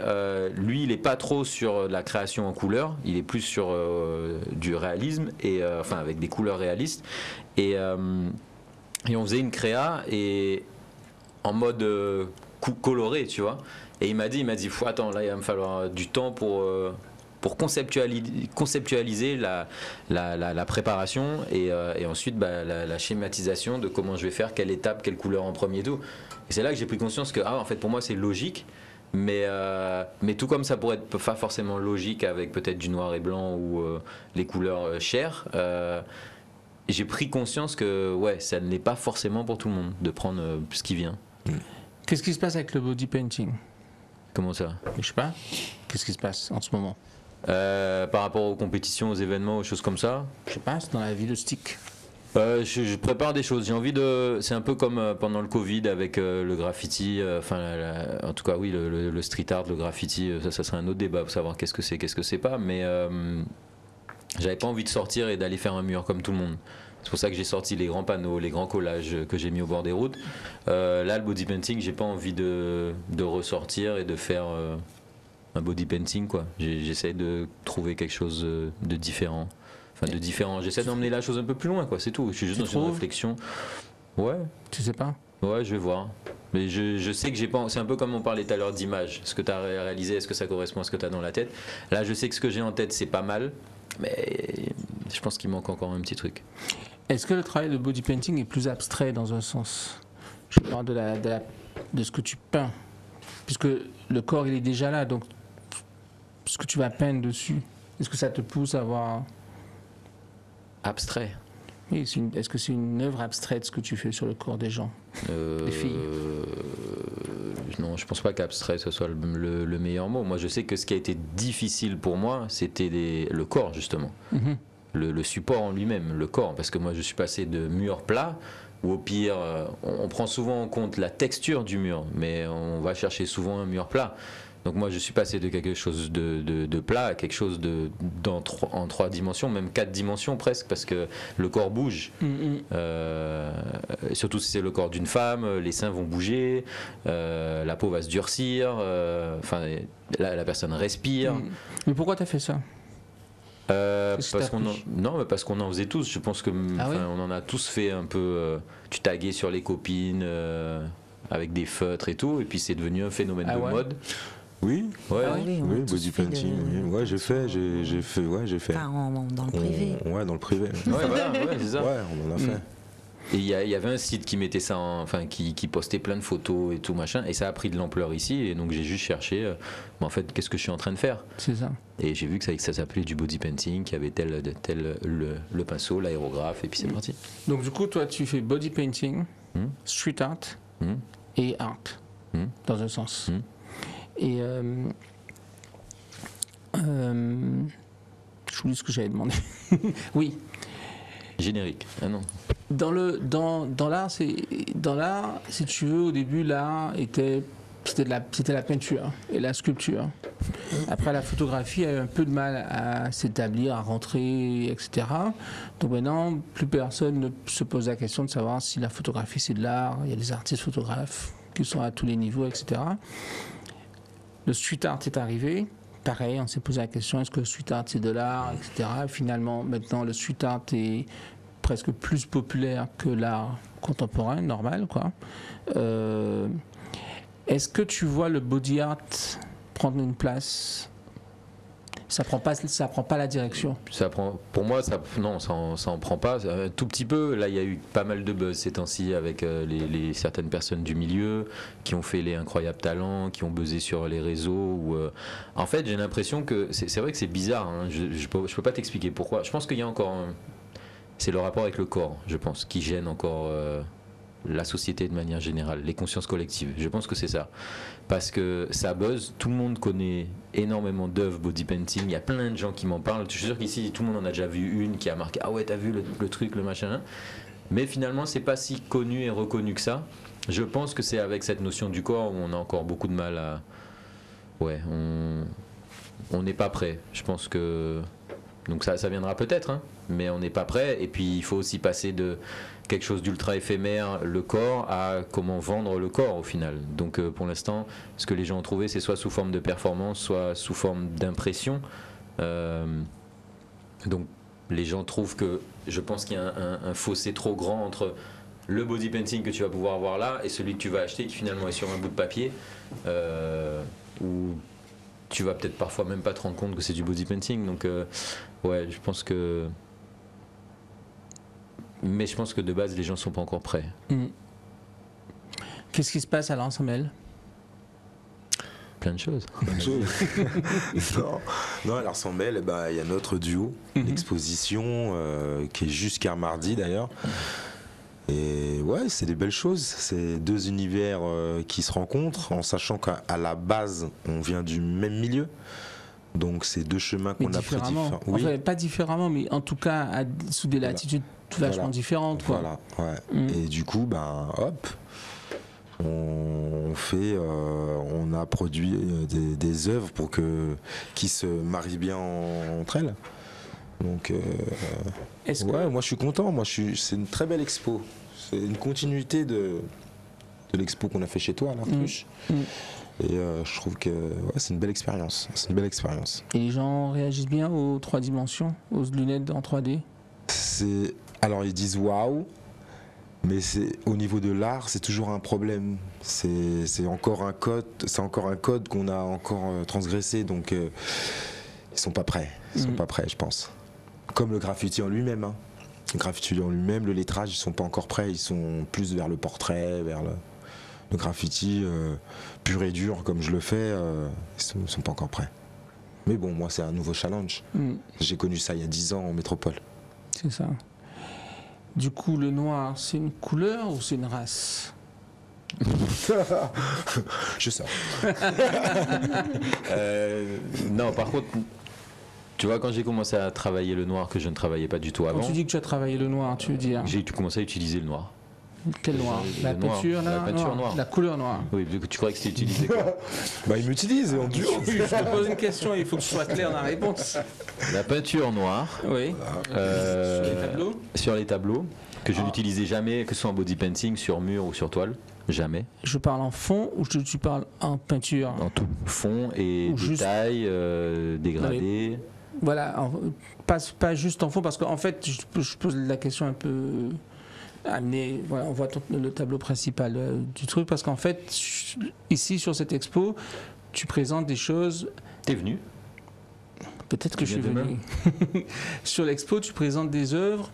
lui, il n'est pas trop sur la création en couleur, il est plus sur du réalisme, et avec des couleurs réalistes. Et on faisait une créa, et en mode coloré, tu vois. Et il m'a dit, attends, là il va me falloir du temps pour conceptualiser la préparation et ensuite la schématisation de comment je vais faire, quelle étape, quelle couleur en premier et tout. Et c'est là que j'ai pris conscience que en fait pour moi c'est logique, mais tout comme ça pourrait être pas forcément logique avec peut-être du noir et blanc ou les couleurs chères, j'ai pris conscience que ça ne l'est pas forcément pour tout le monde de prendre ce qui vient. Qu'est-ce qui se passe avec le body painting? Comment ça? Je sais pas. Qu'est-ce qui se passe en ce moment? Par rapport aux compétitions, aux événements, aux choses comme ça? Je sais pas, c'est dans la vie de stick. Je prépare des choses. J'ai envie de. C'est un peu comme pendant le Covid avec le graffiti. En tout cas, oui, le street art, le graffiti. Ça serait un autre débat pour savoir qu'est-ce que c'est pas. Mais j'avais pas envie de sortir et d'aller faire un mur comme tout le monde. C'est pour ça que j'ai sorti les grands panneaux, les grands collages que j'ai mis au bord des routes. Là, le body painting, j'ai pas envie de ressortir et de faire un body painting, quoi. J'essaie de trouver quelque chose de différent. Enfin, de différent. J'essaie d'emmener la chose un peu plus loin, quoi. C'est tout. Je suis juste dans une réflexion. Ouais. Tu sais pas? Ouais, je vais voir. Mais je sais que j'ai pas. C'est un peu comme on parlait tout à l'heure d'image. Ce que tu as réalisé, est-ce que ça correspond à ce que tu as dans la tête? Là, je sais que ce que j'ai en tête, c'est pas mal. Mais je pense qu'il manque encore un petit truc. Est-ce que le travail de body painting est plus abstrait dans un sens? Je parle de ce que tu peins. Puisque le corps, il est déjà là. Donc, ce que tu vas peindre dessus, est-ce que ça te pousse à voir... Abstrait? Oui, est-ce que c'est une œuvre abstraite ce que tu fais sur le corps des gens, des filles? Non, je pense pas qu'abstrait ce soit le meilleur mot. Moi, je sais que ce qui a été difficile pour moi, c'était le corps, justement. Mm-hmm. Le support en lui-même, le corps. Parce que moi, je suis passé de mur plat, ou au pire, on prend souvent en compte la texture du mur, mais on va chercher souvent un mur plat. Donc moi, je suis passé de quelque chose de plat à quelque chose en 3 dimensions, même 4 dimensions presque, parce que le corps bouge. Surtout si c'est le corps d'une femme, les seins vont bouger, la peau va se durcir, la personne respire. Mais pourquoi tu as fait ça? Parce qu'on en faisait tous. Je pense que on en a tous fait un peu. Tu taguais sur les copines avec des feutres et tout, et puis c'est devenu un phénomène de mode. Oui, oui, body painting. Ouais, j'ai fait. Enfin, dans le privé. Ouais, dans le privé. Ouais, c'est ça. Ouais, on en a fait. Et il y avait un site qui mettait ça, qui postait plein de photos et tout machin, et ça a pris de l'ampleur ici, et donc j'ai juste cherché, en fait, qu'est-ce que je suis en train de faire? C'est ça. Et j'ai vu que ça s'appelait du body painting, qu'il y avait tel le pinceau, l'aérographe, et puis c'est parti. Donc du coup, toi, tu fais body painting, street art et art, dans un sens. Et je vous dis ce que j'avais demandé. Oui. Générique. Ah non. Dans l'art, si tu veux, au début, l'art c'était la peinture et la sculpture. Après, la photographie a eu un peu de mal à s'établir, à rentrer, etc. Donc maintenant, plus personne ne se pose la question de savoir si la photographie c'est de l'art. Il y a des artistes photographes qui sont à tous les niveaux, etc. Le street art est arrivé. Pareil, on s'est posé la question, est-ce que le street art c'est de l'art, etc. Finalement, maintenant, le street art est presque plus populaire que l'art contemporain, normal, quoi. Est-ce que tu vois le body art prendre une place? Ça prend pas la direction. Pour moi, ça en prend pas. Un tout petit peu. Là, il y a eu pas mal de buzz ces temps-ci avec certaines personnes du milieu qui ont fait les incroyables talents, qui ont buzzé sur les réseaux. En fait, j'ai l'impression que c'est vrai que c'est bizarre. Hein. Je peux pas t'expliquer pourquoi. Je pense qu'il y a encore. C'est le rapport avec le corps, je pense, qui gêne encore la société de manière générale, les consciences collectives. Je pense que c'est ça. Parce que ça buzz, tout le monde connaît énormément d'œuvres body painting, il y a plein de gens qui m'en parlent. Je suis sûr qu'ici, tout le monde en a déjà vu une qui a marqué « Ah ouais, t'as vu le truc, le machin ?» Mais finalement, c'est pas si connu et reconnu que ça. Je pense que c'est avec cette notion du corps où on a encore beaucoup de mal à... Ouais, on n'est pas prêt. Je pense que... Donc ça viendra peut-être, hein, mais on n'est pas prêt. Et puis il faut aussi passer de quelque chose d'ultra éphémère, le corps, à comment vendre le corps au final. Donc pour l'instant, ce que les gens ont trouvé, c'est soit sous forme de performance, soit sous forme d'impression. Donc les gens trouvent que, je pense qu'il y a un fossé trop grand entre le body painting que tu vas pouvoir avoir là et celui que tu vas acheter qui finalement est sur un bout de papier où tu vas peut-être parfois même pas te rendre compte que c'est du body painting. Donc ouais, je pense que de base les gens sont pas encore prêts. Qu'est-ce qui se passe à l'Ensemble? Plein de choses. Non, à l'Ensemble, il y a notre duo, l'exposition qui est jusqu'à mardi d'ailleurs. Et ouais, c'est des belles choses. C'est deux univers qui se rencontrent en sachant qu'à la base, on vient du même milieu. Donc c'est deux chemins qu'on a pris différents. Oui. Enfin, pas différemment, mais en tout cas sous des latitudes vachement différentes. Quoi. Voilà, ouais. Et du coup, hop, on a produit des œuvres qui se marient bien entre elles. Donc, moi je suis content. C'est une très belle expo. C'est une continuité de l'expo qu'on a fait chez toi, à l'Artruche. Et je trouve que c'est une belle expérience. Et les gens réagissent bien aux 3 dimensions, aux lunettes en 3D? Alors ils disent waouh, mais au niveau de l'art, c'est toujours un problème. C'est encore un code qu'on a encore transgressé, donc ils sont pas prêts. Ils sont pas prêts, je pense. Comme le graffiti en lui-même. Le graffiti en lui-même, le lettrage, ils sont pas encore prêts. Ils sont plus vers le portrait, vers le graffiti pur et dur, comme je le fais. Ils sont pas encore prêts. Mais bon, moi, c'est un nouveau challenge. J'ai connu ça il y a 10 ans en métropole. C'est ça. Du coup, le noir, c'est une couleur ou c'est une race? Je sors. Non, par contre, tu vois, quand j'ai commencé à travailler le noir, que je ne travaillais pas du tout avant. Quand tu dis que tu as travaillé le noir, tu veux dire? J'ai commencé à utiliser le noir. Quel noir? La peinture noire. La couleur noire. Oui, tu croyais que c'était utilisé quoi? Il m'utilise en duo. Je te pose une question, il faut que je sois clair dans la réponse. La peinture noire. Oui. Sur les tableaux. Sur les tableaux, que je n'utilisais jamais, que ce soit en body painting, sur mur ou sur toile. Jamais. Je parle en fond ou tu parles en peinture? En tout. Fond et détails, dégradés. Voilà, pas juste en fond, parce qu'en fait, je pose la question un peu amenée. Voilà, on voit le tableau principal du truc, parce qu'en fait, ici sur cette expo, tu présentes des choses. T'es venu? Peut-être que je suis venu. Sur l'expo, tu présentes des œuvres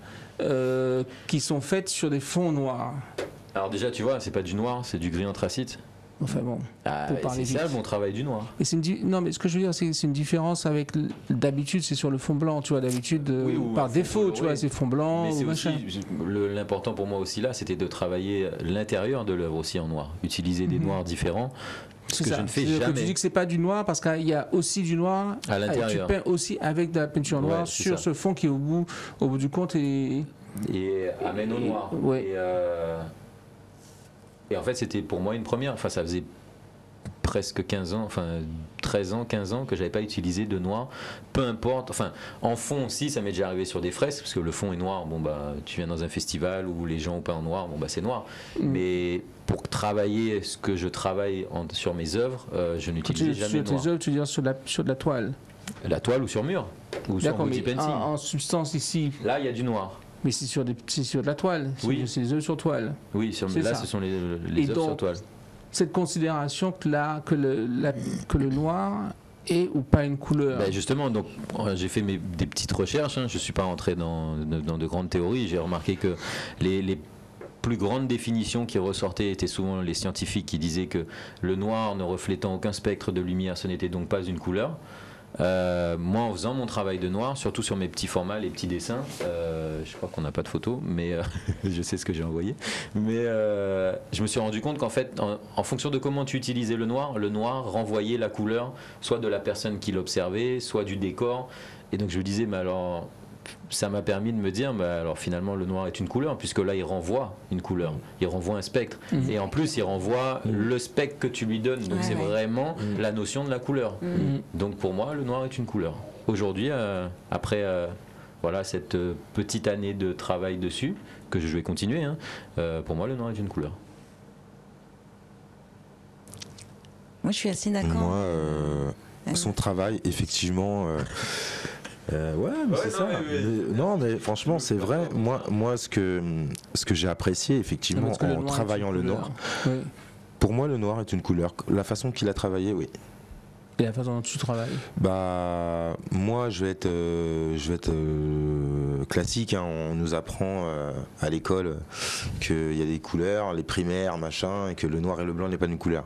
qui sont faites sur des fonds noirs. Alors déjà, tu vois, c'est pas du noir, c'est du gris anthracite. Enfin bon, c'est ça le bon travail du noir. Et non, mais ce que je veux dire, c'est une différence avec d'habitude, c'est sur le fond blanc, tu vois, d'habitude, par défaut, tu vois, c'est fond blanc. Mais c'est aussi, l'important pour moi aussi là, c'était de travailler l'intérieur de l'œuvre aussi en noir, utiliser des noirs différents. Ce que je ne fais jamais. Tu dis que c'est pas du noir parce qu'il y a aussi du noir à l'intérieur. Tu peins aussi avec de la peinture noire sur ce fond qui, au bout du compte, et amène au noir. Ouais. Et en fait, c'était pour moi une première. Enfin, ça faisait presque 15 ans, enfin 13 ans, 15 ans que j'avais pas utilisé de noir. Peu importe. Enfin, en fond aussi, ça m'est déjà arrivé sur des fresques, parce que le fond est noir. Bon, tu viens dans un festival où les gens ont peint en noir, c'est noir. Mais pour travailler ce que je travaille sur mes œuvres, je n'utilise jamais sur noir. Tes œuvres, tu veux dire sur de la toile? La toile ou sur mur? Ou sur body painting. En substance ici. Là, il y a du noir. Mais c'est sur de la toile, c'est des œuvres sur toile. Oui, là ce sont les œuvres sur toile. Cette considération que le noir est ou pas une couleur. Justement, donc j'ai fait des petites recherches, je ne suis pas rentré dans de grandes théories, j'ai remarqué que les plus grandes définitions qui ressortaient étaient souvent les scientifiques qui disaient que le noir ne reflétant aucun spectre de lumière, ce n'était donc pas une couleur. Moi, en faisant mon travail de noir, surtout sur mes petits formats, les petits dessins, je crois qu'on n'a pas de photos, mais je sais ce que j'ai envoyé. Mais je me suis rendu compte qu'en fait, en fonction de comment tu utilisais le noir renvoyait la couleur, soit de la personne qui l'observait, soit du décor. Et donc je me disais, mais alors, ça m'a permis de me dire, alors finalement le noir est une couleur, puisque là il renvoie une couleur, il renvoie un spectre, et en plus il renvoie le spectre que tu lui donnes, donc c'est vraiment la notion de la couleur. Donc pour moi le noir est une couleur. Aujourd'hui, après cette petite année de travail dessus, que je vais continuer, pour moi le noir est une couleur. Moi je suis assez d'accord. Moi, son travail, effectivement... c'est ça. Mais franchement, c'est vrai. Moi, ce que ce que j'ai apprécié effectivement en travaillant le noir. Oui. Pour moi, le noir est une couleur. La façon qu'il a travaillé, oui. Et la façon dont tu travailles? Bah, moi, je vais être classique. Hein. On nous apprend à l'école qu'il y a des couleurs, les primaires, machin, et que le noir et le blanc n'est pas une couleur.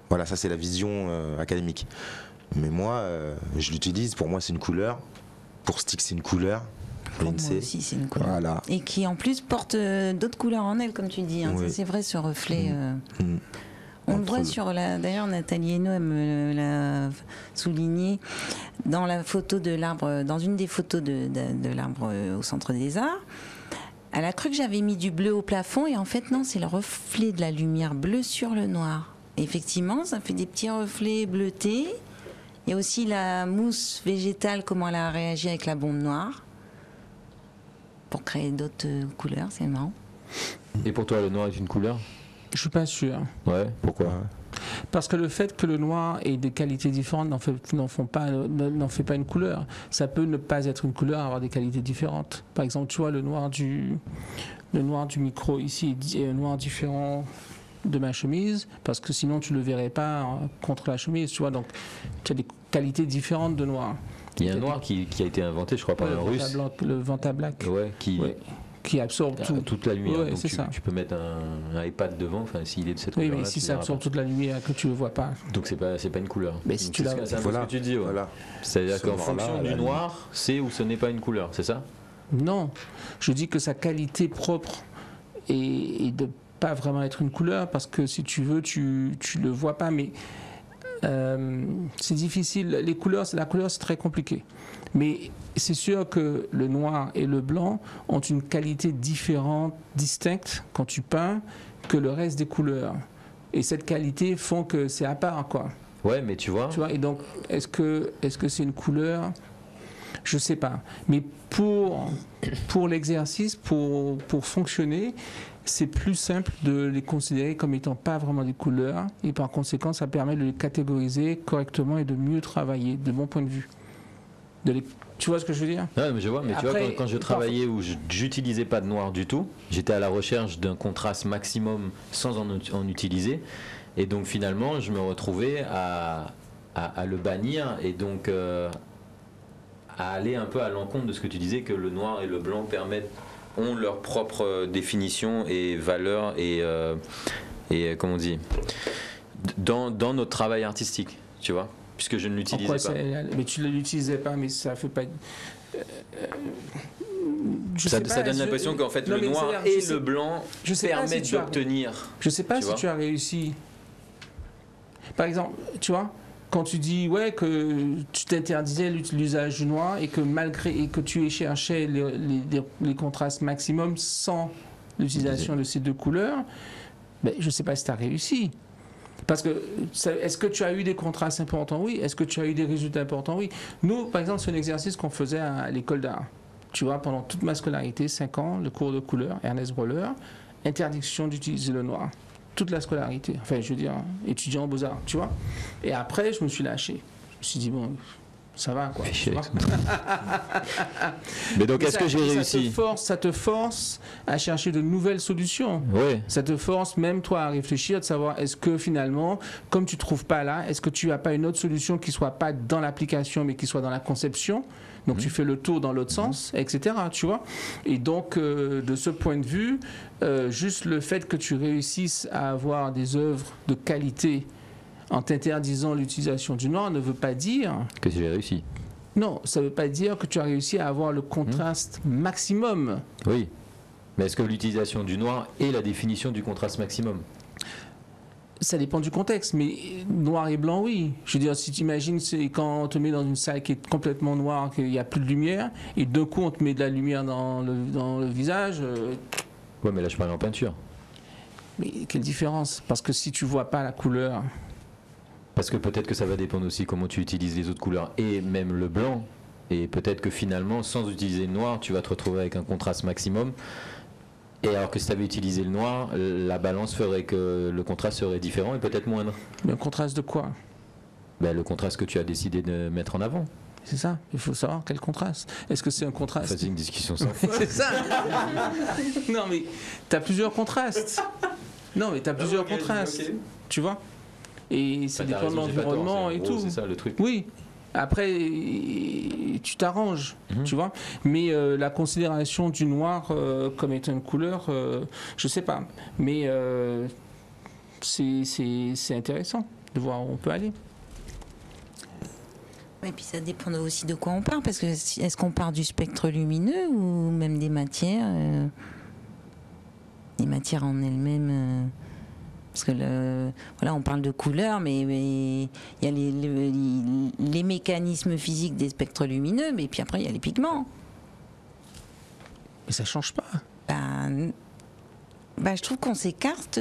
Voilà, ça c'est la vision académique. Mais moi, je l'utilise. Pour moi, c'est une couleur. Pour Stick, c'est une couleur. Pour moi aussi, c'est une couleur. Voilà. Et qui en plus porte d'autres couleurs en elle, comme tu dis. Hein. Oui. C'est vrai, ce reflet. On le voit sur la. D'ailleurs, Nathalie Hainaut, elle me l'a souligné dans la photo de l'arbre, dans une des photos de l'arbre au Centre des Arts. Elle a cru que j'avais mis du bleu au plafond, et en fait, non, c'est le reflet de la lumière bleue sur le noir. Et effectivement, ça fait des petits reflets bleutés. Il y a aussi la mousse végétale, comment elle a réagi avec la bombe noire, pour créer d'autres couleurs, c'est marrant. Et pour toi, le noir est une couleur? Je suis pas sûr. Ouais, pourquoi? Parce que le fait que le noir ait des qualités différentes n'en fait pas une couleur. Ça peut ne pas être une couleur, avoir des qualités différentes. Par exemple, tu vois, le noir du micro ici est un noir différent de ma chemise, parce que sinon tu le verrais pas contre la chemise, tu vois. Donc, tu as des qualités différentes de noir. Il y a un noir qui a été inventé, je crois, par un russe. Le Vanta Black. Ouais, qui absorbe toute la lumière. Ouais, donc c'est ça. Tu peux mettre un iPad devant, enfin s'il est de cette couleur. Oui, mais si ça absorbe toute la lumière que tu ne vois pas. Donc c'est pas une couleur. Mais si tu l'as, c'est un peu ce que tu dis. Ouais. Voilà. C'est-à-dire qu'en fonction du noir, c'est ou ce n'est pas une couleur, c'est ça? Non, je dis que sa qualité propre est de pas vraiment être une couleur, parce que si tu veux, tu le vois pas, mais c'est difficile. La couleur, c'est très compliqué. Mais c'est sûr que le noir et le blanc ont une qualité différente, distincte, quand tu peins, que le reste des couleurs. Et cette qualité font que c'est à part, quoi. Ouais, mais tu vois. Et donc, est-ce que c'est une couleur? Je sais pas. Mais pour l'exercice, pour fonctionner, c'est plus simple de les considérer comme étant pas vraiment des couleurs, et par conséquent, ça permet de les catégoriser correctement et de mieux travailler, de mon point de vue. Tu vois ce que je veux dire? Ouais, mais je vois, mais après, tu vois, quand je travaillais où j'utilisais pas de noir du tout, j'étais à la recherche d'un contraste maximum sans en utiliser, et donc finalement, je me retrouvais à le bannir, et donc à aller un peu à l'encontre de ce que tu disais, que le noir et le blanc ont leur propre définition et valeur et comment on dit, dans notre travail artistique, tu vois, puisque je ne l'utilisais pas. Mais tu ne l'utilisais pas, mais ça ne fait pas... ça donne l'impression qu'en fait le noir et le blanc permettent d'obtenir... Je ne sais pas si tu as réussi. Par exemple, tu vois, quand tu dis que tu t'interdisais l'usage du noir, et que tu cherchais les contrastes maximum sans l'utilisation de ces deux couleurs, je ne sais pas si tu as réussi. Parce que, est-ce que tu as eu des contrastes importants? Oui. Est-ce que tu as eu des résultats importants? Oui. Nous, par exemple, c'est un exercice qu'on faisait à l'école d'art. Tu vois, pendant toute ma scolarité, 5 ans, le cours de couleur, Ernest Broller, interdiction d'utiliser le noir. Toute la scolarité. Enfin, je veux dire, étudiant en beaux-arts, tu vois. Et après, je me suis lâché. Je me suis dit, bon, ça va, quoi. Mais donc, est-ce que j'ai réussi? Ça te force à chercher de nouvelles solutions. Ouais. Ça te force même, toi, à réfléchir, de savoir, est-ce que finalement, comme tu ne trouves pas là, est-ce que tu n'as pas une autre solution qui ne soit pas dans l'application, mais qui soit dans la conception? Donc tu fais le tour dans l'autre sens, etc. Tu vois. Et donc, de ce point de vue, juste le fait que tu réussisses à avoir des œuvres de qualité en t'interdisant l'utilisation du noir ne veut pas dire... que j'ai réussi. Non, ça ne veut pas dire que tu as réussi à avoir le contraste maximum. Oui. Mais est-ce que l'utilisation du noir est la définition du contraste maximum? Ça dépend du contexte, mais noir et blanc, oui. Je veux dire, si tu imagines, c'est quand on te met dans une salle qui est complètement noire, qu'il n'y a plus de lumière, et d'un coup on te met de la lumière dans le visage... Ouais, mais là je parle en peinture. Mais quelle différence? Parce que si tu vois pas la couleur... Parce que peut-être que ça va dépendre aussi comment tu utilises les autres couleurs, et même le blanc, et peut-être que finalement, sans utiliser le noir, tu vas te retrouver avec un contraste maximum. Et alors que si tu avais utilisé le noir, la balance ferait que le contraste serait différent et peut-être moindre. Mais un contraste de quoi? Le contraste que tu as décidé de mettre en avant. C'est ça, il faut savoir quel contraste. Est-ce que c'est un contraste? C'est une discussion sans fin. C'est ça. Non, mais t'as plusieurs contrastes. Non, mais t'as plusieurs contrastes. Okay. Tu vois? Et ça dépend de l'environnement et tout. C'est ça le truc. Oui. Après, tu t'arranges, tu vois. Mais la considération du noir comme étant une couleur, je sais pas. Mais c'est intéressant de voir où on peut aller. Et puis ça dépend aussi de quoi on parle, parce que est-ce qu'on part du spectre lumineux ou même des matières en elles-mêmes parce que voilà, on parle de couleurs, mais il y a les mécanismes physiques des spectres lumineux, mais puis après il y a les pigments. Mais ça change pas. Je trouve qu'on s'écarte.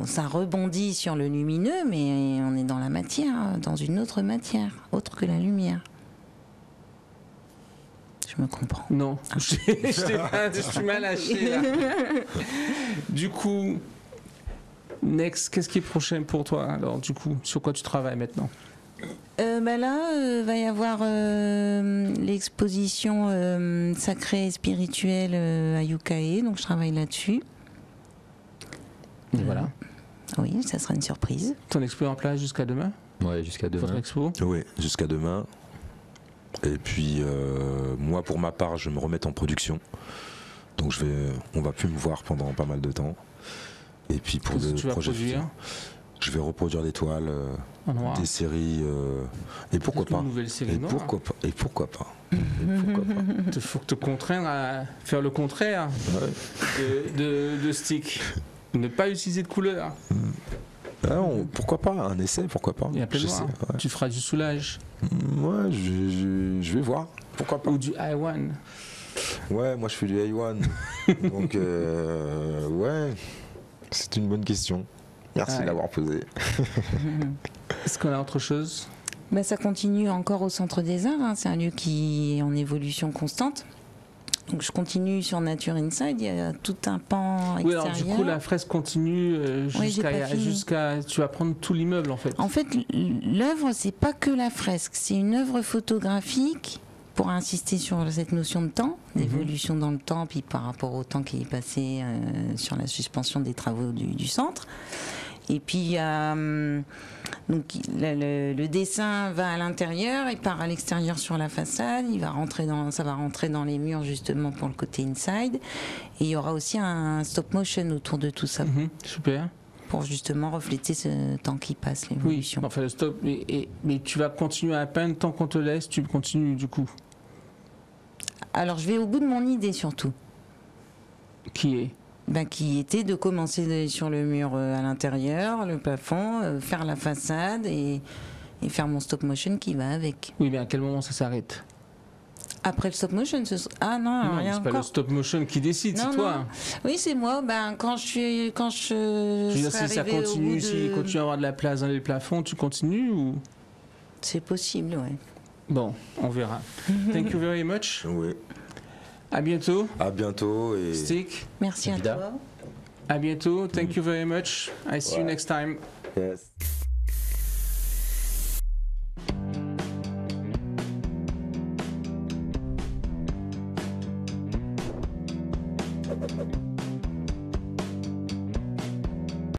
Ça rebondit sur le lumineux, mais on est dans la matière, dans une autre matière, autre que la lumière. Je me comprends. Non, je suis mal lâché là. Du coup, next, qu'est-ce qui est prochain pour toi alors? Du coup, sur quoi tu travailles maintenant? Là, va y avoir l'exposition sacrée et spirituelle à Yukae, donc je travaille là-dessus. Et voilà. Oui, ça sera une surprise. Ton expo en place jusqu'à demain? Ouais, jusqu'à demain. Votre expo? Oui, jusqu'à demain. Et puis, moi, pour ma part, je vais me remettre en production. Donc, on va plus me voir pendant pas mal de temps. Et puis, pour le projet futur, je vais reproduire des toiles, des séries. Et pourquoi pas? Et pourquoi pas? Il faut que te contraindre à faire le contraire de Stick. Ne pas utiliser de couleur. Pourquoi pas? Un essai, pourquoi pas? Il y a plein de noir. Ouais. Tu feras du soulage. Ouais, je vais voir. Pourquoi pas? Ou du I1. Ouais, moi je fais du I1. Donc, ouais, c'est une bonne question. Merci de l'avoir posée. Est-ce qu'on a autre chose? Ça continue encore au Centre des Arts. Hein. C'est un lieu qui est en évolution constante. Donc je continue sur Nature Inside, il y a tout un pan extérieur. Oui, alors du coup la fresque continue jusqu'à tu vas prendre tout l'immeuble en fait. En fait, l'œuvre c'est pas que la fresque, c'est une œuvre photographique pour insister sur cette notion de temps, d'évolution dans le temps, puis par rapport au temps qui est passé sur la suspension des travaux du centre. Et puis donc le dessin va à l'intérieur, il part à l'extérieur sur la façade, ça va rentrer dans les murs justement pour le côté inside. Et il y aura aussi un stop motion autour de tout ça. Super. Pour justement refléter ce temps qui passe, l'évolution. Oui, enfin le stop, mais tu vas continuer à peindre tant qu'on te laisse, tu continues du coup. Alors je vais au bout de mon idée surtout. Qui est? Qui était de commencer sur le mur à l'intérieur, le plafond, faire la façade et faire mon stop motion qui va avec. Oui, mais à quel moment ça s'arrête? Après le stop motion, ah non, rien c'est pas le stop motion qui décide, c'est toi. Non. Oui, c'est moi. Quand je veux dire, si ça continue, s'il continue à avoir de la place dans les plafonds, tu continues ou? C'est possible, ouais. Bon, on verra. Thank you very much. Oui. À bientôt. À bientôt. Et... Stick. Merci à toi. À bientôt. Thank you very much. I see you next time. Yes.